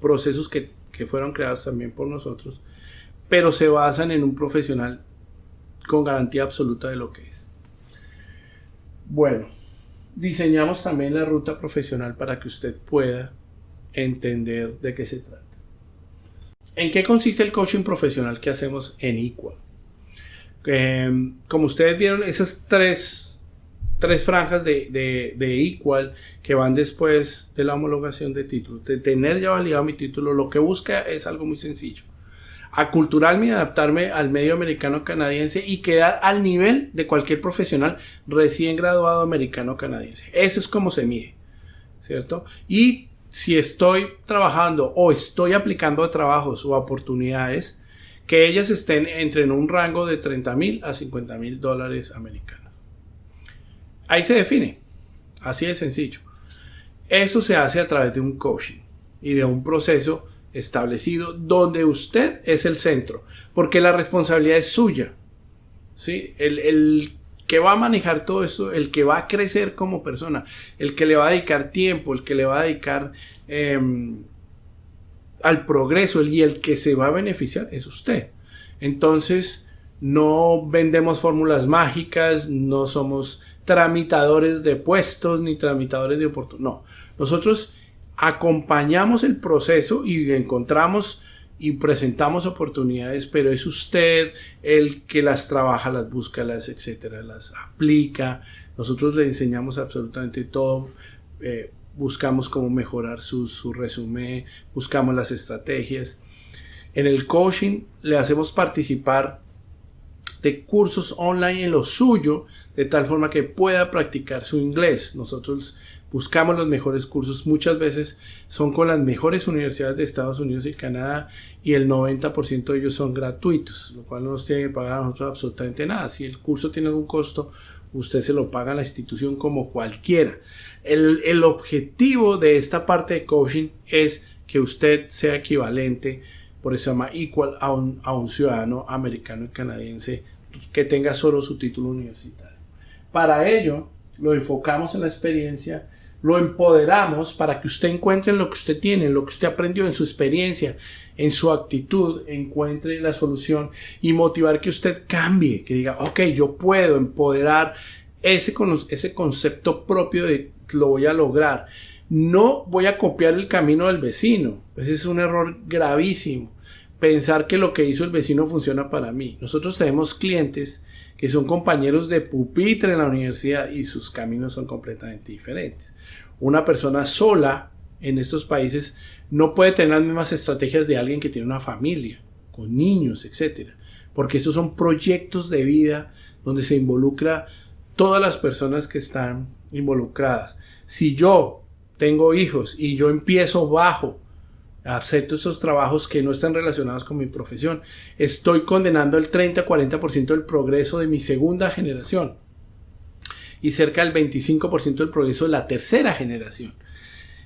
procesos que fueron creados también por nosotros, pero se basan en un profesional con garantía absoluta de lo que es. Bueno, diseñamos también la ruta profesional para que usted pueda entender de qué se trata. ¿En qué consiste el coaching profesional que hacemos en Equal? Como ustedes vieron, esas tres franjas de Equal que van después de la homologación de título, de tener ya validado mi título, lo que busca es algo muy sencillo: aculturarme y adaptarme al medio americano-canadiense y quedar al nivel de cualquier profesional recién graduado americano-canadiense. Eso es como se mide, ¿cierto? Y si estoy trabajando o estoy aplicando a trabajos o oportunidades, que ellas estén en un rango de $30,000 a $50,000 americanos. Ahí se define, así de sencillo. Eso se hace a través de un coaching y de un proceso establecido donde usted es el centro, porque la responsabilidad es suya, ¿sí? El que va a manejar todo esto, el que va a crecer como persona, el que le va a dedicar tiempo, el que le va a dedicar al progreso y el que se va a beneficiar es usted. Entonces, no vendemos fórmulas mágicas, no somos tramitadores de puestos ni tramitadores de oportunidades. No, nosotros acompañamos el proceso y encontramos y presentamos oportunidades, pero es usted el que las trabaja, las busca, las etcétera, las aplica. Nosotros le enseñamos absolutamente todo, buscamos cómo mejorar su resumen, buscamos las estrategias. En el coaching le hacemos participar de cursos online en lo suyo, de tal forma que pueda practicar su inglés. Nosotros buscamos los mejores cursos, muchas veces son con las mejores universidades de Estados Unidos y Canadá, y el 90% de ellos son gratuitos, lo cual no nos tiene que pagar a nosotros absolutamente nada. Si el curso tiene algún costo, usted se lo paga a la institución como cualquiera. El objetivo de esta parte de coaching es que usted sea equivalente, por eso se llama Equal, a un ciudadano americano y canadiense que tenga solo su título universitario. Para ello, lo enfocamos en la experiencia, lo empoderamos para que usted encuentre en lo que usted tiene, en lo que usted aprendió, en su experiencia, en su actitud, encuentre la solución y motivar que usted cambie, que diga, ok, yo puedo empoderar ese concepto propio de lo voy a lograr. No voy a copiar el camino del vecino. Ese es un error gravísimo. Pensar que lo que hizo el vecino funciona para mí. Nosotros tenemos clientes que son compañeros de pupitre en la universidad y sus caminos son completamente diferentes. Una persona sola en estos países no puede tener las mismas estrategias de alguien que tiene una familia, con niños, etc. Porque estos son proyectos de vida donde se involucra todas las personas que están involucradas. Si yo tengo hijos y yo empiezo bajo, acepto esos trabajos que no están relacionados con mi profesión, estoy condenando el 30-40% del progreso de mi segunda generación y cerca del 25% del progreso de la tercera generación.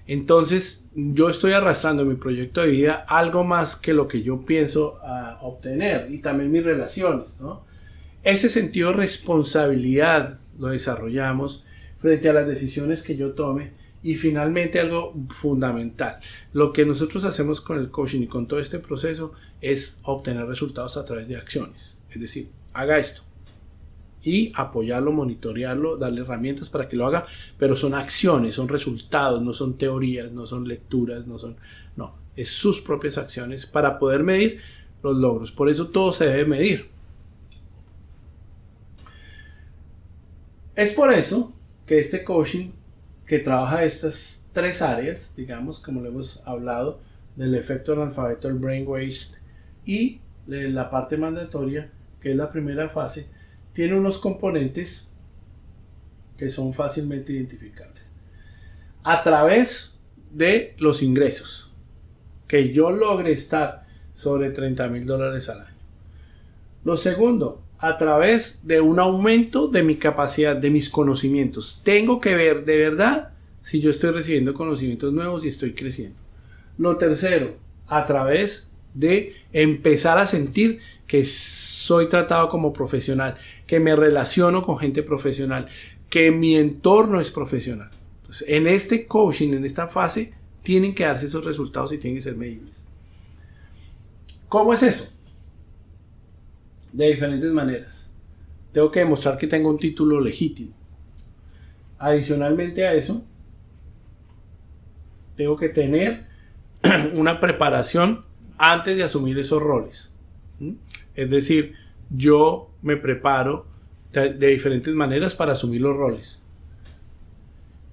Entonces yo estoy arrastrando en mi proyecto de vida algo más que lo que yo pienso obtener, y también mis relaciones, ¿no? Ese sentido de responsabilidad lo desarrollamos frente a las decisiones que yo tome. Y finalmente, algo fundamental, lo que nosotros hacemos con el coaching y con todo este proceso es obtener resultados a través de acciones. Es decir, haga esto y apoyarlo, monitorearlo, darle herramientas para que lo haga, pero son acciones, son resultados, no son teorías, no son lecturas, no, es sus propias acciones para poder medir los logros. Por eso todo se debe medir. Es por eso que este coaching, que trabaja estas tres áreas, digamos, como le hemos hablado, del efecto analfabeto, el brain waste, y la parte mandatoria, que es la primera fase, tiene unos componentes que son fácilmente identificables. A través de los ingresos, que yo logre estar sobre $30,000 al año. Lo segundo, a través de un aumento de mi capacidad, de mis conocimientos. Tengo que ver de verdad si yo estoy recibiendo conocimientos nuevos y estoy creciendo. Lo tercero, a través de empezar a sentir que soy tratado como profesional, que me relaciono con gente profesional, que mi entorno es profesional. Entonces, en este coaching, en esta fase, tienen que darse esos resultados y tienen que ser medibles. ¿Cómo es eso? De diferentes maneras. Tengo que demostrar que tengo un título legítimo. Adicionalmente a eso, tengo que tener una preparación antes de asumir esos roles. Es decir, yo me preparo de diferentes maneras para asumir los roles.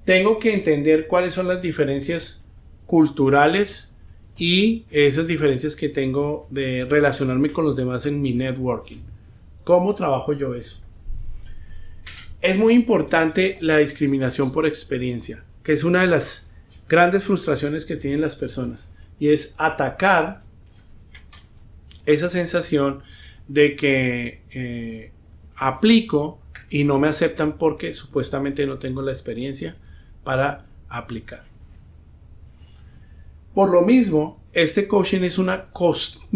Tengo que entender cuáles son las diferencias culturales y esas diferencias que tengo de relacionarme con los demás en mi networking. ¿Cómo trabajo yo eso? Es muy importante la discriminación por experiencia, que es una de las grandes frustraciones que tienen las personas, y es atacar esa sensación de que aplico y no me aceptan porque supuestamente no tengo la experiencia para aplicar. Por lo mismo, este coaching es un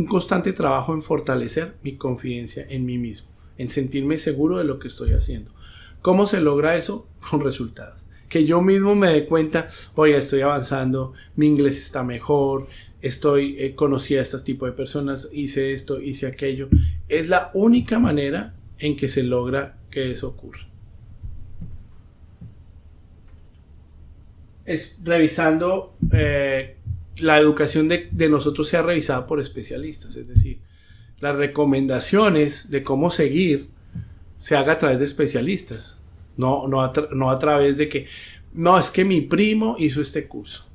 constante trabajo en fortalecer mi confianza en mí mismo, en sentirme seguro de lo que estoy haciendo. ¿Cómo se logra eso? Con resultados. Que yo mismo me dé cuenta, oiga, estoy avanzando, mi inglés está mejor, conocí a este tipo de personas, hice esto, hice aquello. Es la única manera en que se logra que eso ocurra. Es revisando, la educación de nosotros sea revisada por especialistas, es decir, las recomendaciones de cómo seguir se haga a través de especialistas, no a través de que, no, es que mi primo hizo este curso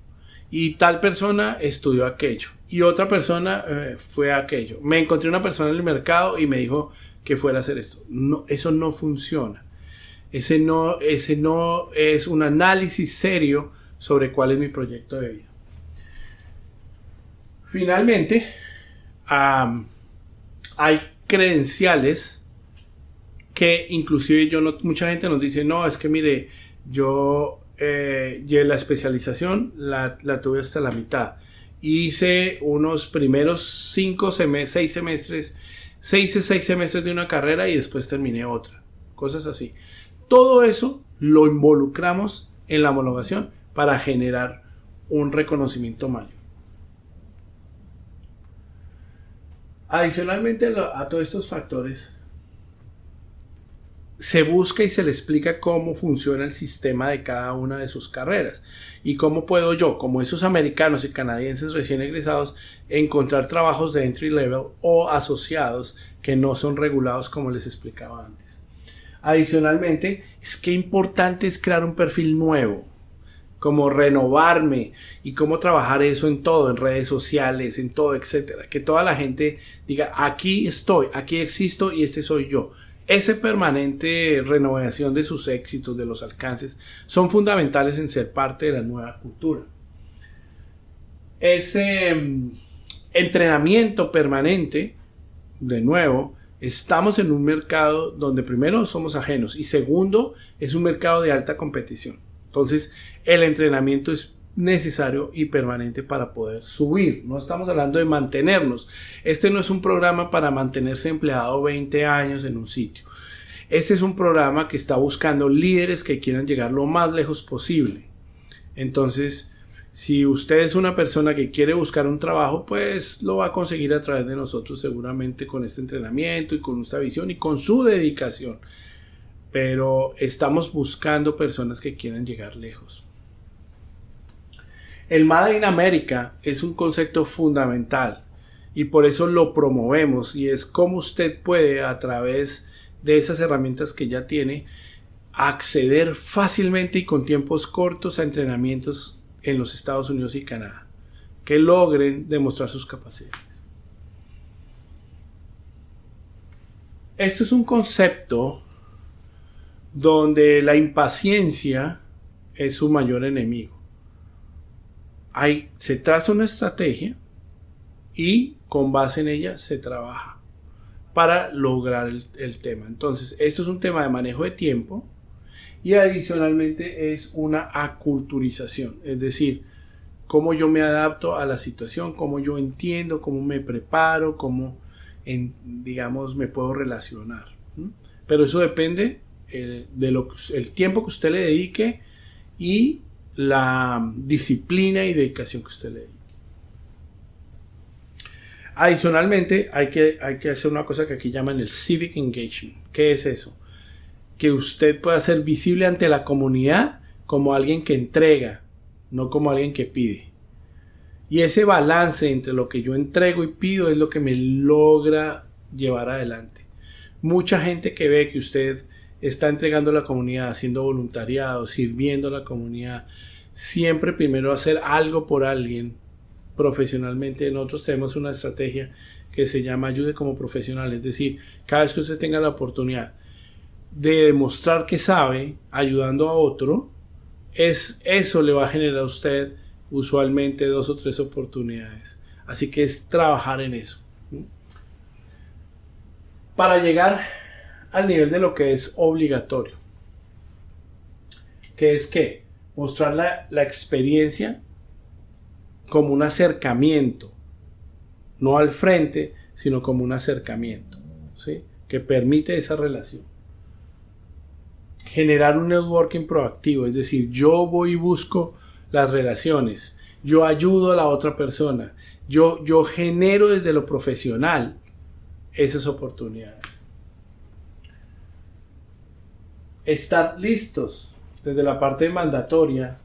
y tal persona estudió aquello y otra persona fue a aquello. Me encontré una persona en el mercado y me dijo que fuera a hacer esto. No, eso no funciona. Ese no es un análisis serio sobre cuál es mi proyecto de vida. Finalmente, hay credenciales que inclusive mucha gente nos dice, no, es que mire, yo la especialización la tuve hasta la mitad. Hice unos primeros 6 semestres de una carrera y después terminé otra. Cosas así. Todo eso lo involucramos en la homologación para generar un reconocimiento mayor. Adicionalmente a todos estos factores, se busca y se le explica cómo funciona el sistema de cada una de sus carreras y cómo puedo yo, como esos americanos y canadienses recién egresados, encontrar trabajos de entry level o asociados que no son regulados como les explicaba antes. Adicionalmente, qué importante es crear un perfil nuevo, como renovarme y cómo trabajar eso en todo, en redes sociales, en todo, etcétera. Que toda la gente diga, aquí estoy, aquí existo y este soy yo. Esa permanente renovación de sus éxitos, de los alcances, son fundamentales en ser parte de la nueva cultura. Ese entrenamiento permanente, de nuevo, estamos en un mercado donde primero somos ajenos y segundo es un mercado de alta competición. Entonces el entrenamiento es necesario y permanente para poder subir. No estamos hablando de mantenernos. Este no es un programa para mantenerse empleado 20 años en un sitio. Este es un programa que está buscando líderes que quieran llegar lo más lejos posible. Entonces, si usted es una persona que quiere buscar un trabajo, pues lo va a conseguir a través de nosotros seguramente con este entrenamiento y con esta visión y con su dedicación. Pero estamos buscando personas que quieran llegar lejos. El Made in America es un concepto fundamental y por eso lo promovemos, y es cómo usted puede, a través de esas herramientas que ya tiene, acceder fácilmente y con tiempos cortos a entrenamientos en los Estados Unidos y Canadá que logren demostrar sus capacidades. Esto es un concepto donde la impaciencia es su mayor enemigo. Se traza una estrategia y con base en ella se trabaja para lograr el tema. Entonces, esto es un tema de manejo de tiempo y adicionalmente es una aculturización. Es decir, cómo yo me adapto a la situación, cómo yo entiendo, cómo me preparo, cómo, digamos, me puedo relacionar. Pero eso depende el tiempo que usted le dedique y la disciplina y dedicación que usted le dedique. Adicionalmente, hay que hacer una cosa que aquí llaman el civic engagement. ¿Qué es eso? Que usted pueda ser visible ante la comunidad como alguien que entrega, no como alguien que pide. Y ese balance entre lo que yo entrego y pido es lo que me logra llevar adelante. Mucha gente que ve que usted está entregando a la comunidad, haciendo voluntariado, sirviendo a la comunidad, siempre primero hacer algo por alguien profesionalmente. Nosotros tenemos una estrategia que se llama ayude como profesional, es decir, cada vez que usted tenga la oportunidad de demostrar que sabe ayudando a otro, eso le va a generar a usted usualmente 2 o 3 oportunidades. Así que es trabajar en eso. Para llegar al nivel de lo que es obligatorio, que es que mostrar la experiencia como un acercamiento, no al frente, sino como un acercamiento, ¿sí? Que permite esa relación. Generar un networking proactivo, es decir, yo voy y busco las relaciones, yo ayudo a la otra persona, yo genero desde lo profesional esas oportunidades. Estar listos desde la parte mandatoria,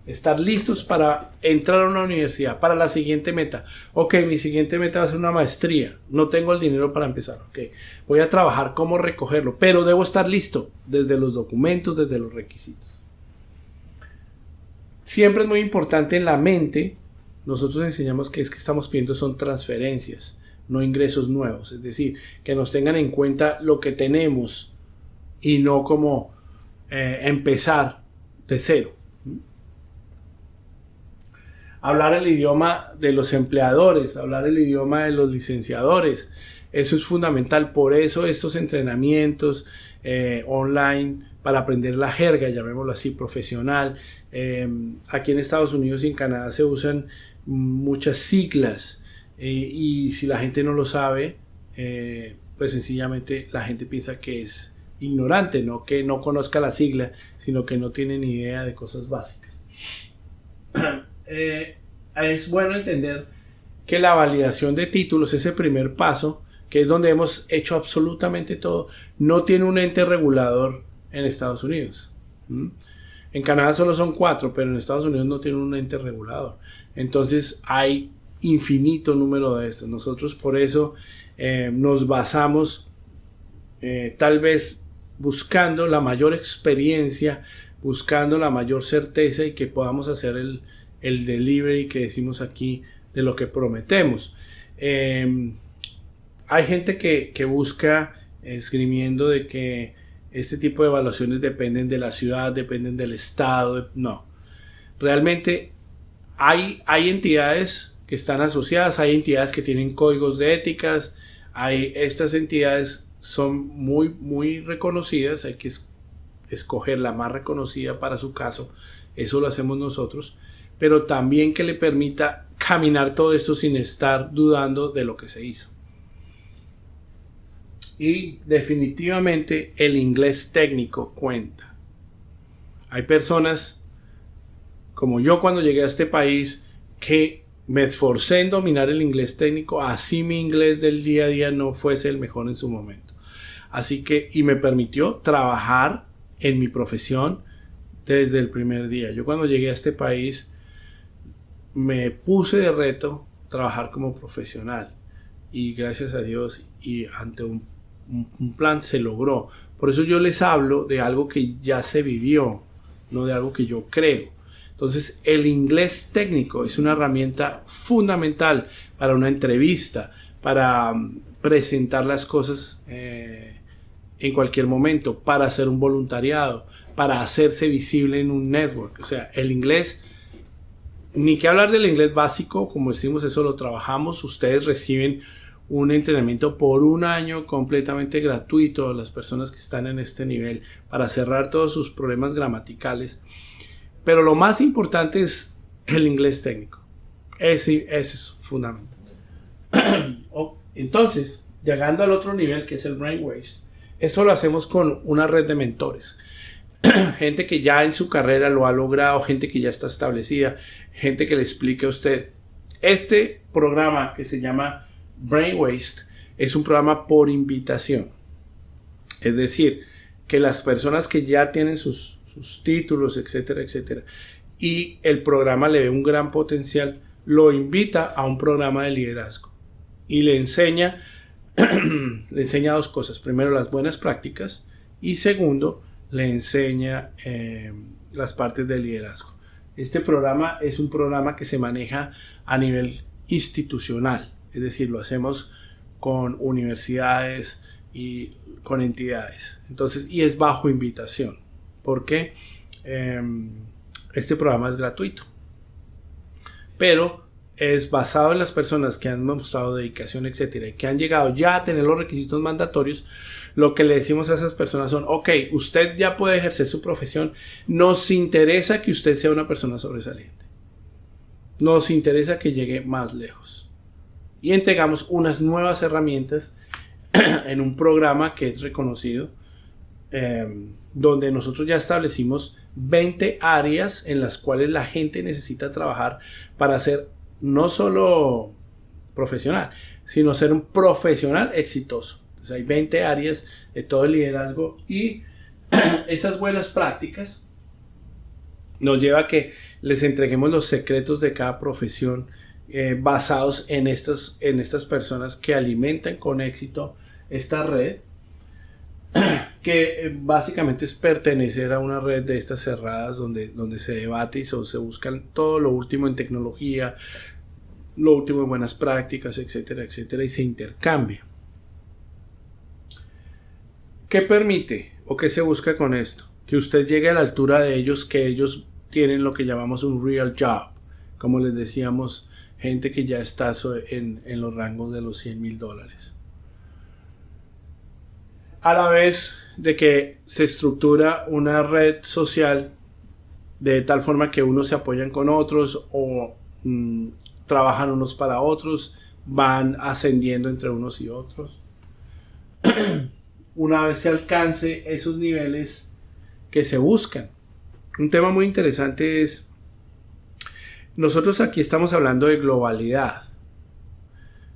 estar listos para entrar a una universidad, para la siguiente meta. Ok, mi siguiente meta va a ser una maestría, no tengo el dinero para empezar, ok, voy a trabajar cómo recogerlo, pero debo estar listo desde los documentos, desde los requisitos. Siempre es muy importante en la mente, nosotros enseñamos que estamos pidiendo son transferencias, no ingresos nuevos, es decir, que nos tengan en cuenta lo que tenemos y no como empezar de cero. Hablar el idioma de los empleadores, hablar el idioma de los licenciadores, eso es fundamental. Por eso estos entrenamientos online para aprender la jerga, llamémoslo así, profesional. Aquí en Estados Unidos y en Canadá se usan muchas siglas y si la gente no lo sabe, pues sencillamente la gente piensa que es ignorante, no que no conozca la sigla, sino que no tiene ni idea de cosas básicas. Es bueno entender que la validación de títulos, ese primer paso, que es donde hemos hecho absolutamente todo, no tiene un ente regulador en Estados Unidos. En Canadá solo son 4, pero en Estados Unidos no tiene un ente regulador. Entonces hay infinito número de estos. Nosotros por eso nos basamos tal vez buscando la mayor experiencia, buscando la mayor certeza y que podamos hacer el delivery que decimos aquí de lo que prometemos. Hay gente que busca esgrimiendo de que este tipo de evaluaciones dependen de la ciudad, dependen del estado. No, realmente hay entidades que están asociadas, hay entidades que tienen códigos de éticas, estas entidades son muy reconocidas, hay que escoger la más reconocida para su caso, eso lo hacemos nosotros, pero también que le permita caminar todo esto sin estar dudando de lo que se hizo. Y definitivamente el inglés técnico cuenta. Hay personas como yo cuando llegué a este país que me esforcé en dominar el inglés técnico, así mi inglés del día a día no fuese el mejor en su momento. Así que, y me permitió trabajar en mi profesión desde el primer día. Yo cuando llegué a este país me puse de reto trabajar como profesional y gracias a Dios y ante un plan se logró. Por eso yo les hablo de algo que ya se vivió, no de algo que yo creo. Entonces el inglés técnico es una herramienta fundamental para una entrevista, para presentar las cosas en cualquier momento, para hacer un voluntariado, para hacerse visible en un network. O sea, el inglés, ni que hablar del inglés básico, como decimos, eso lo trabajamos. Ustedes reciben un entrenamiento por 1 año completamente gratuito a las personas que están en este nivel para cerrar todos sus problemas gramaticales. Pero lo más importante es el inglés técnico. Ese es fundamental. Entonces, llegando al otro nivel, que es el Brainwaves, esto lo hacemos con una red de mentores. Gente que ya en su carrera lo ha logrado, gente que ya está establecida, gente que le explique a usted. Este programa, que se llama Brainwaves, es un programa por invitación. Es decir, que las personas que ya tienen sus títulos, etcétera, etcétera, y el programa le ve un gran potencial, lo invita a un programa de liderazgo y le enseña dos cosas. Primero, las buenas prácticas, y segundo, le enseña las partes del liderazgo. Este programa es un programa que se maneja a nivel institucional, es decir, lo hacemos con universidades y con entidades. Entonces, y es bajo invitación, porque este programa es gratuito, pero es basado en las personas que han mostrado dedicación, etcétera, y que han llegado ya a tener los requisitos mandatorios. Lo que le decimos a esas personas son: ok, usted ya puede ejercer su profesión, nos interesa que usted sea una persona sobresaliente, nos interesa que llegue más lejos, y entregamos unas nuevas herramientas en un programa que es reconocido, donde nosotros ya establecimos 20 áreas en las cuales la gente necesita trabajar para ser no solo profesional, sino ser un profesional exitoso. Entonces hay 20 áreas de todo el liderazgo, y esas buenas prácticas nos lleva a que les entreguemos los secretos de cada profesión, basados en estas personas que alimentan con éxito esta red, que básicamente es pertenecer a una red de estas cerradas donde se debate y se buscan todo lo último en tecnología, lo último en buenas prácticas, etcétera, etcétera, y se intercambia. ¿Qué permite o qué se busca con esto? Que usted llegue a la altura de ellos, que ellos tienen lo que llamamos un real job, como les decíamos, gente que ya está en los rangos de los $100,000. A la vez de que se estructura una red social de tal forma que unos se apoyan con otros o trabajan unos para otros, van ascendiendo entre unos y otros. Una vez se alcance esos niveles que se buscan. Un tema muy interesante es, nosotros aquí estamos hablando de globalidad,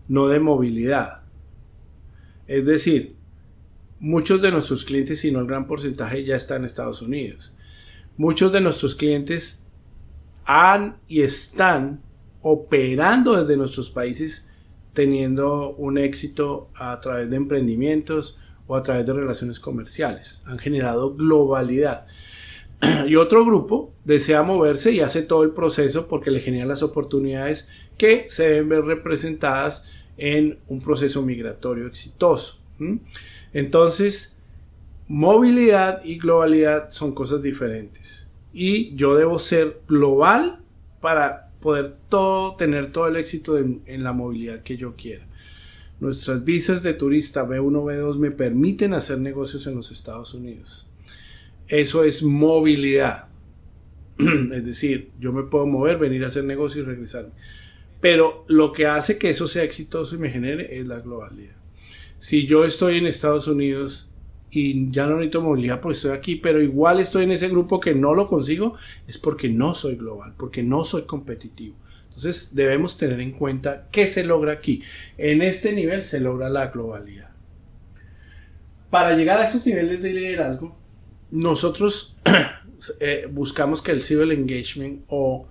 no de movilidad. Es decir, muchos de nuestros clientes, si no el gran porcentaje, ya están en Estados Unidos. Muchos de nuestros clientes han y están operando desde nuestros países, teniendo un éxito a través de emprendimientos o a través de relaciones comerciales. Han generado globalidad. Y otro grupo desea moverse y hace todo el proceso porque le generan las oportunidades que se deben ver representadas en un proceso migratorio exitoso. Entonces, movilidad y globalidad son cosas diferentes. Y yo debo ser global para poder tener todo el éxito en la movilidad que yo quiera. Nuestras visas de turista B1, B2 me permiten hacer negocios en los Estados Unidos. Eso es movilidad. Es decir, yo me puedo mover, venir a hacer negocio y regresarme. Pero lo que hace que eso sea exitoso y me genere es la globalidad. Si yo estoy en Estados Unidos y ya no necesito movilidad porque estoy aquí, pero igual estoy en ese grupo que no lo consigo, es porque no soy global, porque no soy competitivo. Entonces debemos tener en cuenta qué se logra aquí. En este nivel se logra la globalidad. Para llegar a estos niveles de liderazgo, nosotros buscamos que el civil engagement o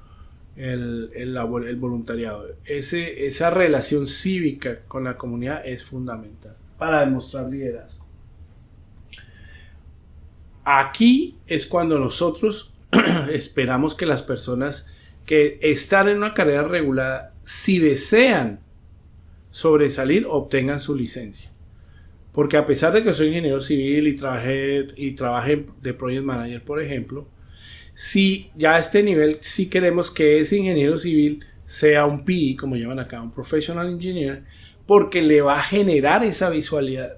el voluntariado, esa relación cívica con la comunidad es fundamental para demostrar liderazgo. Aquí es cuando nosotros esperamos que las personas que están en una carrera regulada, si desean sobresalir, obtengan su licencia. Porque a pesar de que soy ingeniero civil y trabaje de project manager, por ejemplo, si ya a este nivel, si queremos que ese ingeniero civil sea un PE, como llaman acá, un professional engineer, porque le va a generar esa visualidad,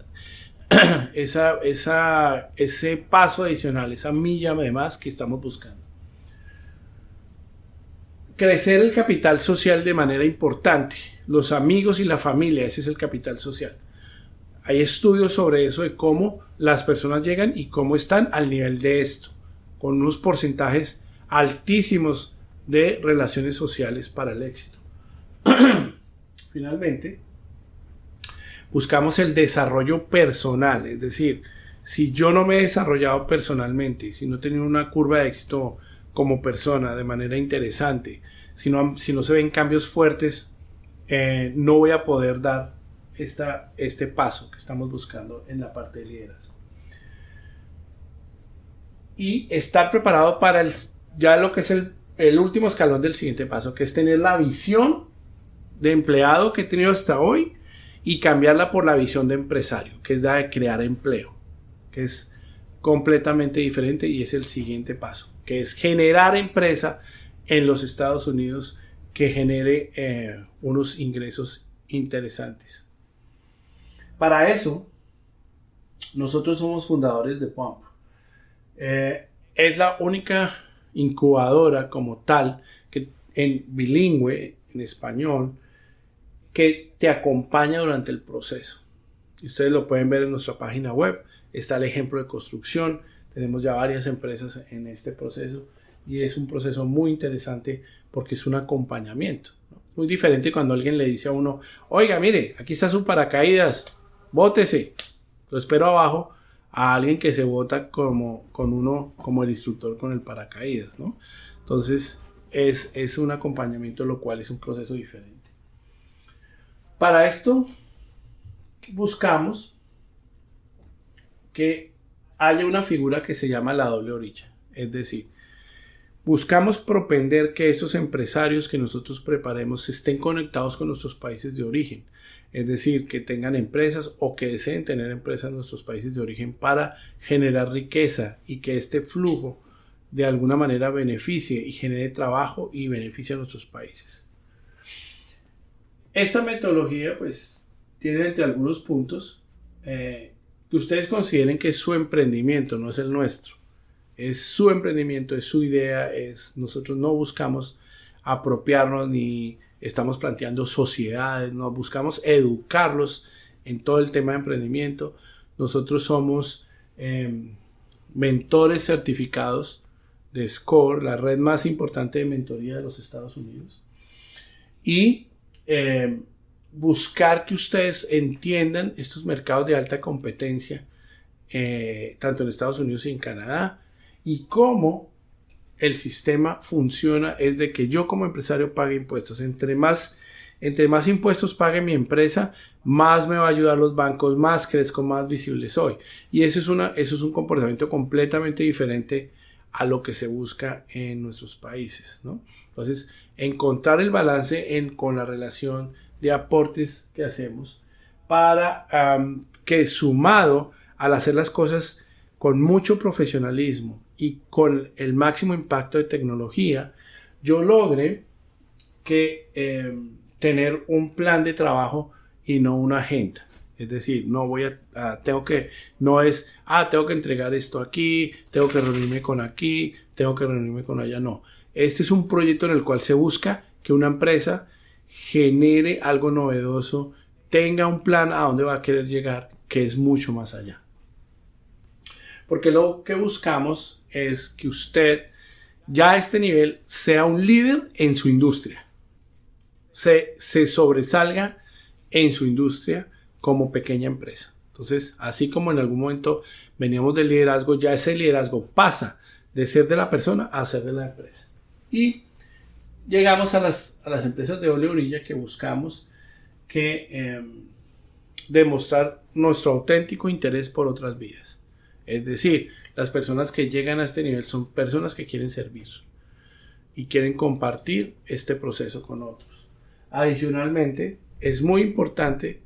ese paso adicional, esa milla de más que estamos buscando. crecer el capital social de manera importante. Los amigos y la familia, ese es el capital social. Hay estudios sobre eso, de cómo las personas llegan y cómo están al nivel de esto, con unos porcentajes altísimos de relaciones sociales para el éxito. Finalmente, buscamos el desarrollo personal, es decir, si yo no me he desarrollado personalmente, si no he tenido una curva de éxito como persona de manera interesante, si no se ven cambios fuertes, no voy a poder dar este paso que estamos buscando en la parte de liderazgo. Y estar preparado para ya lo que es el último escalón del siguiente paso, que es tener la visión de empleado que he tenido hasta hoy y cambiarla por la visión de empresario, que es la de crear empleo, que es completamente diferente y es el siguiente paso, que es generar empresa en los Estados Unidos que genere unos ingresos interesantes. Para eso, nosotros somos fundadores de Pump. Es la única incubadora como tal, que en bilingüe, en español, que te acompaña durante el proceso. Ustedes lo pueden ver en nuestra página web. Está el ejemplo de construcción. Tenemos ya varias empresas en este proceso y es un proceso muy interesante porque es un acompañamiento, ¿no? Muy diferente cuando alguien le dice a uno, oiga, mire, aquí está su paracaídas, bótese, lo espero abajo, a alguien que se bota como el instructor con el paracaídas, ¿no? Entonces es un acompañamiento, lo cual es un proceso diferente. Para esto buscamos que haya una figura que se llama la doble orilla, es decir, buscamos propender que estos empresarios que nosotros preparemos estén conectados con nuestros países de origen, es decir, que tengan empresas o que deseen tener empresas en nuestros países de origen para generar riqueza y que este flujo de alguna manera beneficie y genere trabajo y beneficie a nuestros países. Esta metodología pues tiene entre algunos puntos que ustedes consideren que es su emprendimiento, no es el nuestro. Es su emprendimiento, es su idea, nosotros no buscamos apropiarnos ni estamos planteando sociedades, no buscamos educarlos en todo el tema de emprendimiento. Nosotros somos mentores certificados de SCORE, la red más importante de mentoría de los Estados Unidos. Y buscar que ustedes entiendan estos mercados de alta competencia, tanto en Estados Unidos y en Canadá, y cómo el sistema funciona es de que yo como empresario pague impuestos. Entre más impuestos pague mi empresa, más me va a ayudar los bancos, más crezco, más visible soy. Y eso es un comportamiento completamente diferente a lo que se busca en nuestros países, ¿no? Entonces, encontrar el balance con la relación de aportes que hacemos para que, sumado al hacer las cosas con mucho profesionalismo y con el máximo impacto de tecnología, yo logre tener un plan de trabajo y no una agenda. Es decir, tengo que entregar esto aquí, tengo que reunirme con aquí, tengo que reunirme con allá. No. Este es un proyecto en el cual se busca que una empresa genere algo novedoso, tenga un plan a dónde va a querer llegar, que es mucho más allá. Porque lo que buscamos es que usted ya a este nivel sea un líder en su industria. Se sobresalga en su industria como pequeña empresa. Entonces, así como en algún momento veníamos del liderazgo, ya ese liderazgo pasa de ser de la persona a ser de la empresa. Y llegamos a las empresas de doble orilla que buscamos demostrar nuestro auténtico interés por otras vidas. Es decir, las personas que llegan a este nivel son personas que quieren servir y quieren compartir este proceso con otros. Adicionalmente, es muy importante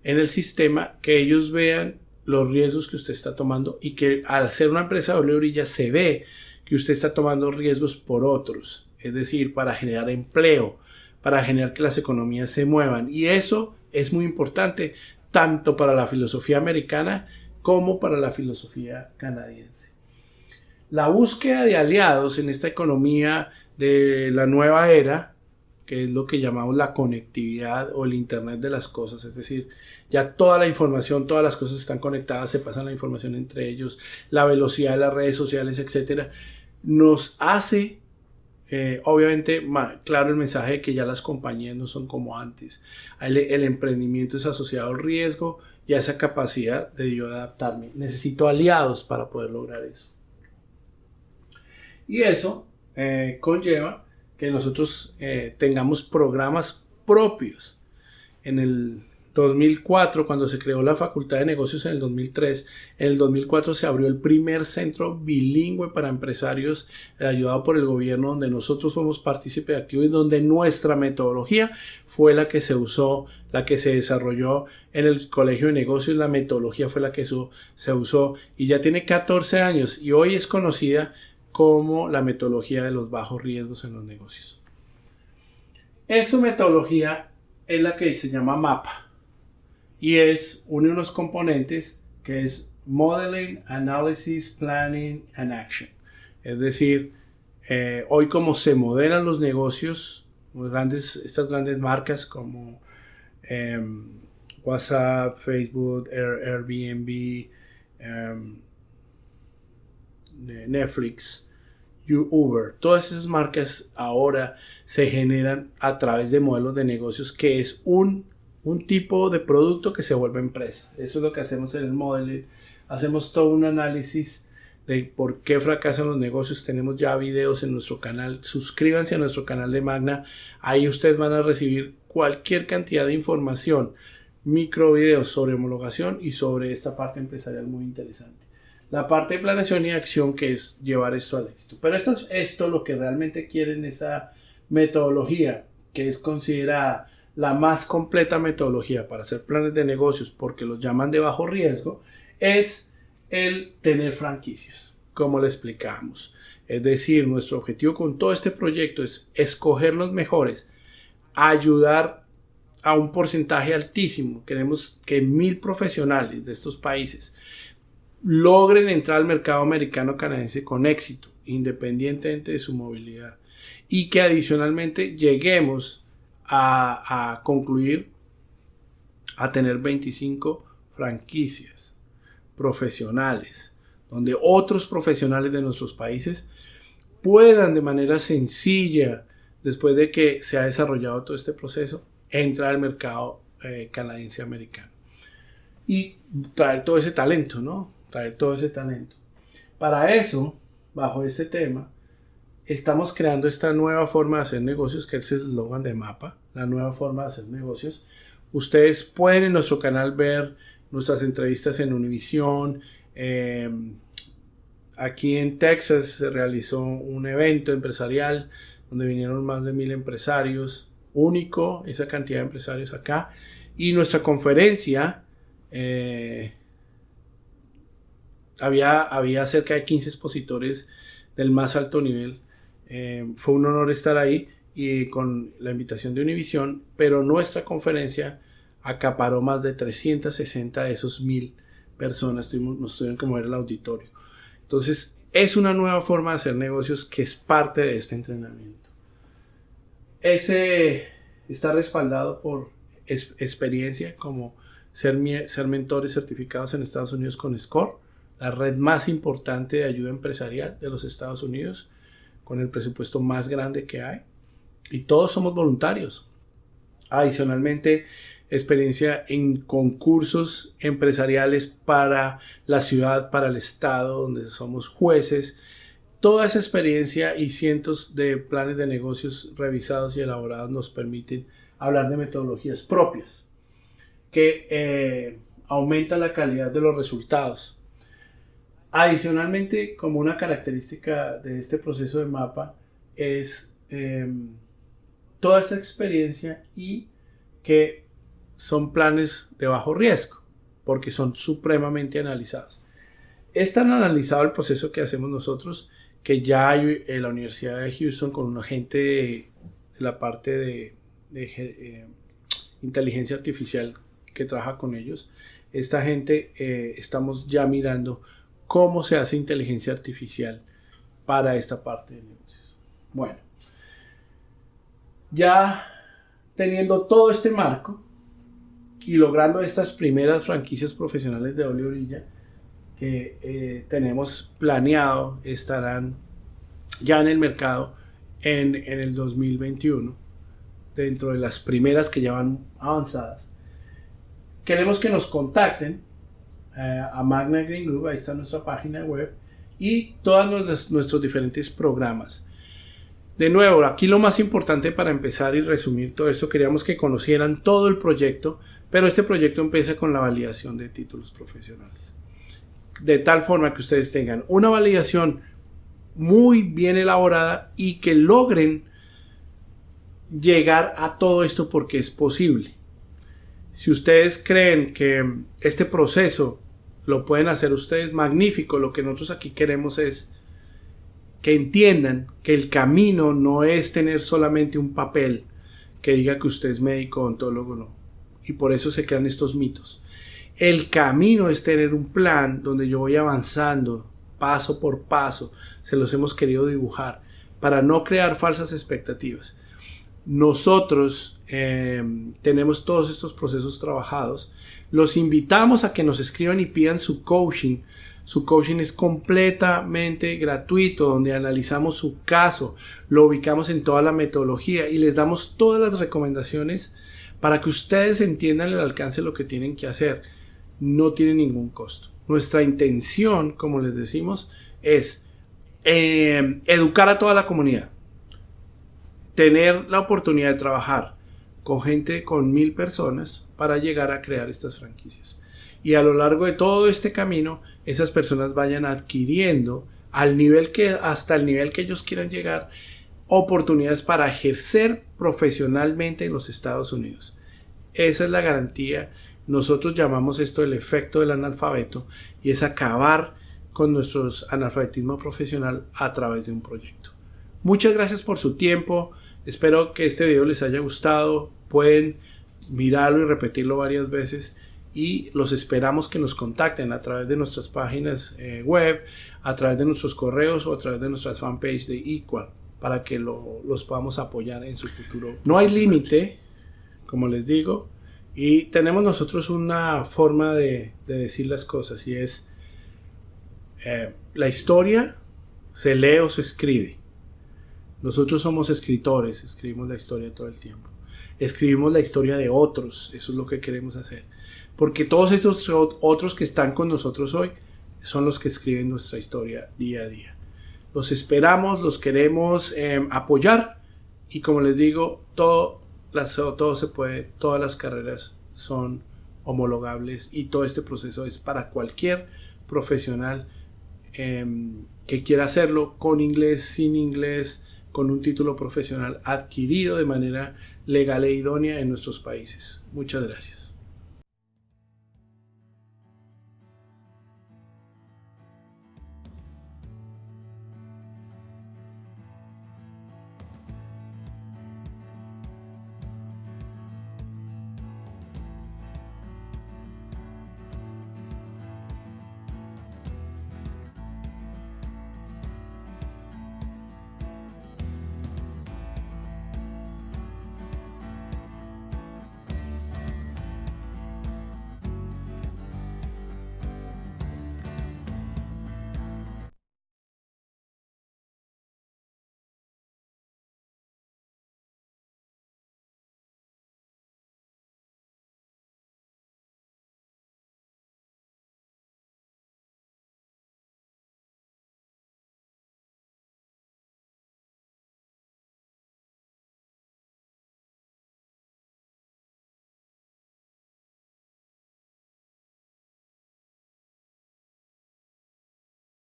en el sistema que ellos vean los riesgos que usted está tomando y que al ser una empresa de doble orilla se ve que usted está tomando riesgos por otros, es decir, para generar empleo, para generar que las economías se muevan. Y eso es muy importante tanto para la filosofía americana como para la filosofía canadiense. La búsqueda de aliados en esta economía de la nueva era, que es lo que llamamos la conectividad o el Internet de las cosas. Es decir, ya toda la información, todas las cosas están conectadas, se pasan la información entre ellos, la velocidad de las redes sociales, etcétera, nos hace obviamente claro el mensaje de que ya las compañías no son como antes. El emprendimiento es asociado al riesgo y a esa capacidad de yo adaptarme. Necesito aliados para poder lograr eso. Y eso conlleva que nosotros tengamos programas propios. En el 2004, cuando se creó la Facultad de Negocios en el 2003, en el 2004 se abrió el primer centro bilingüe para empresarios ayudado por el gobierno, donde nosotros fuimos partícipes activos y donde nuestra metodología fue la que se usó, la que se desarrolló en el Colegio de Negocios. La metodología fue la que se usó y ya tiene 14 años y hoy es conocida como la metodología de los bajos riesgos en los negocios. Esa metodología es la que se llama MAPA. Y es uno de los componentes que es Modeling, Analysis, Planning and Action. Es decir, hoy como se modelan los negocios, estas grandes marcas como WhatsApp, Facebook, Airbnb, Netflix, Uber, todas esas marcas ahora se generan a través de modelos de negocios que es un tipo de producto que se vuelve empresa. Eso es lo que hacemos en el modeling. Hacemos todo un análisis de por qué fracasan los negocios. Tenemos ya videos en nuestro canal. Suscríbanse a nuestro canal de Magna. Ahí ustedes van a recibir cualquier cantidad de información, micro videos sobre homologación y sobre esta parte empresarial muy interesante. La parte de planeación y acción, que es llevar esto al éxito. Pero esto lo que realmente quieren, esa metodología que es considerada la más completa metodología para hacer planes de negocios, porque los llaman de bajo riesgo, es el tener franquicias, como le explicamos. Es decir, nuestro objetivo con todo este proyecto es escoger los mejores, ayudar a un porcentaje altísimo. Queremos que 1000 profesionales de estos países logren entrar al mercado americano-canadiense con éxito, independientemente de su movilidad, y que adicionalmente lleguemos a concluir a tener 25 franquicias profesionales, donde otros profesionales de nuestros países puedan de manera sencilla, después de que se ha desarrollado todo este proceso, entrar al mercado canadiense-americano y traer todo ese talento, ¿no? Traer todo ese talento. Para eso, bajo este tema, estamos creando esta nueva forma de hacer negocios, que es el eslogan de MAPA, la nueva forma de hacer negocios. Ustedes pueden en nuestro canal ver nuestras entrevistas en Univision. Aquí en Texas se realizó un evento empresarial donde vinieron más de 1000 empresarios, único esa cantidad de empresarios acá. Y nuestra conferencia, había cerca de 15 expositores del más alto nivel. Fue un honor estar ahí y con la invitación de Univision, pero nuestra conferencia acaparó más de 360 de esos 1000 personas. Nos tuvieron que mover el auditorio. Entonces es una nueva forma de hacer negocios que es parte de este entrenamiento. Ese está respaldado por experiencia, como ser mentores certificados en Estados Unidos con SCORE, la red más importante de ayuda empresarial de los Estados Unidos, con el presupuesto más grande que hay, y todos somos voluntarios. Adicionalmente, experiencia en concursos empresariales para la ciudad, para el estado, donde somos jueces. Toda esa experiencia y cientos de planes de negocios revisados y elaborados nos permiten hablar de metodologías propias que aumentan la calidad de los resultados. Adicionalmente, como una característica de este proceso de MAPA es toda esta experiencia y que son planes de bajo riesgo, porque son supremamente analizados. Es tan analizado el proceso que hacemos nosotros que ya hay la Universidad de Houston con un agente de la parte de inteligencia artificial que trabaja con ellos. Esta gente estamos ya mirando cómo se hace inteligencia artificial para esta parte de negocios. Bueno, Ya teniendo todo este marco y logrando estas primeras franquicias profesionales de Ole Orilla que tenemos planeado estarán ya en el mercado en el 2021, dentro de las primeras que ya van avanzadas. Queremos que nos contacten a Magna Green Group, ahí está nuestra página web y todos nuestros diferentes programas. De nuevo, aquí lo más importante para empezar y resumir todo esto, queríamos que conocieran todo el proyecto, pero este proyecto empieza con la validación de títulos profesionales. De tal forma que ustedes tengan una validación muy bien elaborada y que logren llegar a todo esto porque es posible. Si ustedes creen que este proceso lo pueden hacer ustedes, magnífico. Lo que nosotros aquí queremos es que entiendan que el camino no es tener solamente un papel que diga que usted es médico, odontólogo, no. Y por eso se crean estos mitos. El camino es tener un plan donde yo voy avanzando paso por paso. Se los hemos querido dibujar para no crear falsas expectativas. Nosotros tenemos todos estos procesos trabajados. Los invitamos a que nos escriban y pidan su coaching. Su coaching es completamente gratuito, donde analizamos su caso, lo ubicamos en toda la metodología y les damos todas las recomendaciones para que ustedes entiendan el alcance de lo que tienen que hacer. No tiene ningún costo. Nuestra intención, como les decimos, es educar a toda la comunidad, tener la oportunidad de trabajar con gente, con 1000 personas para llegar a crear estas franquicias. Y a lo largo de todo este camino, esas personas vayan adquiriendo hasta el nivel que ellos quieran llegar, oportunidades para ejercer profesionalmente en los Estados Unidos. Esa es la garantía. Nosotros llamamos esto el efecto del analfabeto y es acabar con nuestro analfabetismo profesional a través de un proyecto. Muchas gracias por su tiempo. Espero que este video les haya gustado. Pueden mirarlo y repetirlo varias veces. Y los esperamos que nos contacten a través de nuestras páginas web, a través de nuestros correos o a través de nuestras fanpage de Equal para que los podamos apoyar en su futuro. No hay límite, como les digo, y tenemos nosotros una forma de decir las cosas y es la historia se lee o se escribe. Nosotros somos escritores, escribimos la historia todo el tiempo. Escribimos la historia de otros, eso es lo que queremos hacer. Porque todos estos otros que están con nosotros hoy son los que escriben nuestra historia día a día. Los esperamos, los queremos apoyar y como les digo, todo se puede, todas las carreras son homologables y todo este proceso es para cualquier profesional que quiera hacerlo con inglés, sin inglés, con un título profesional adquirido de manera legal e idónea en nuestros países. Muchas gracias.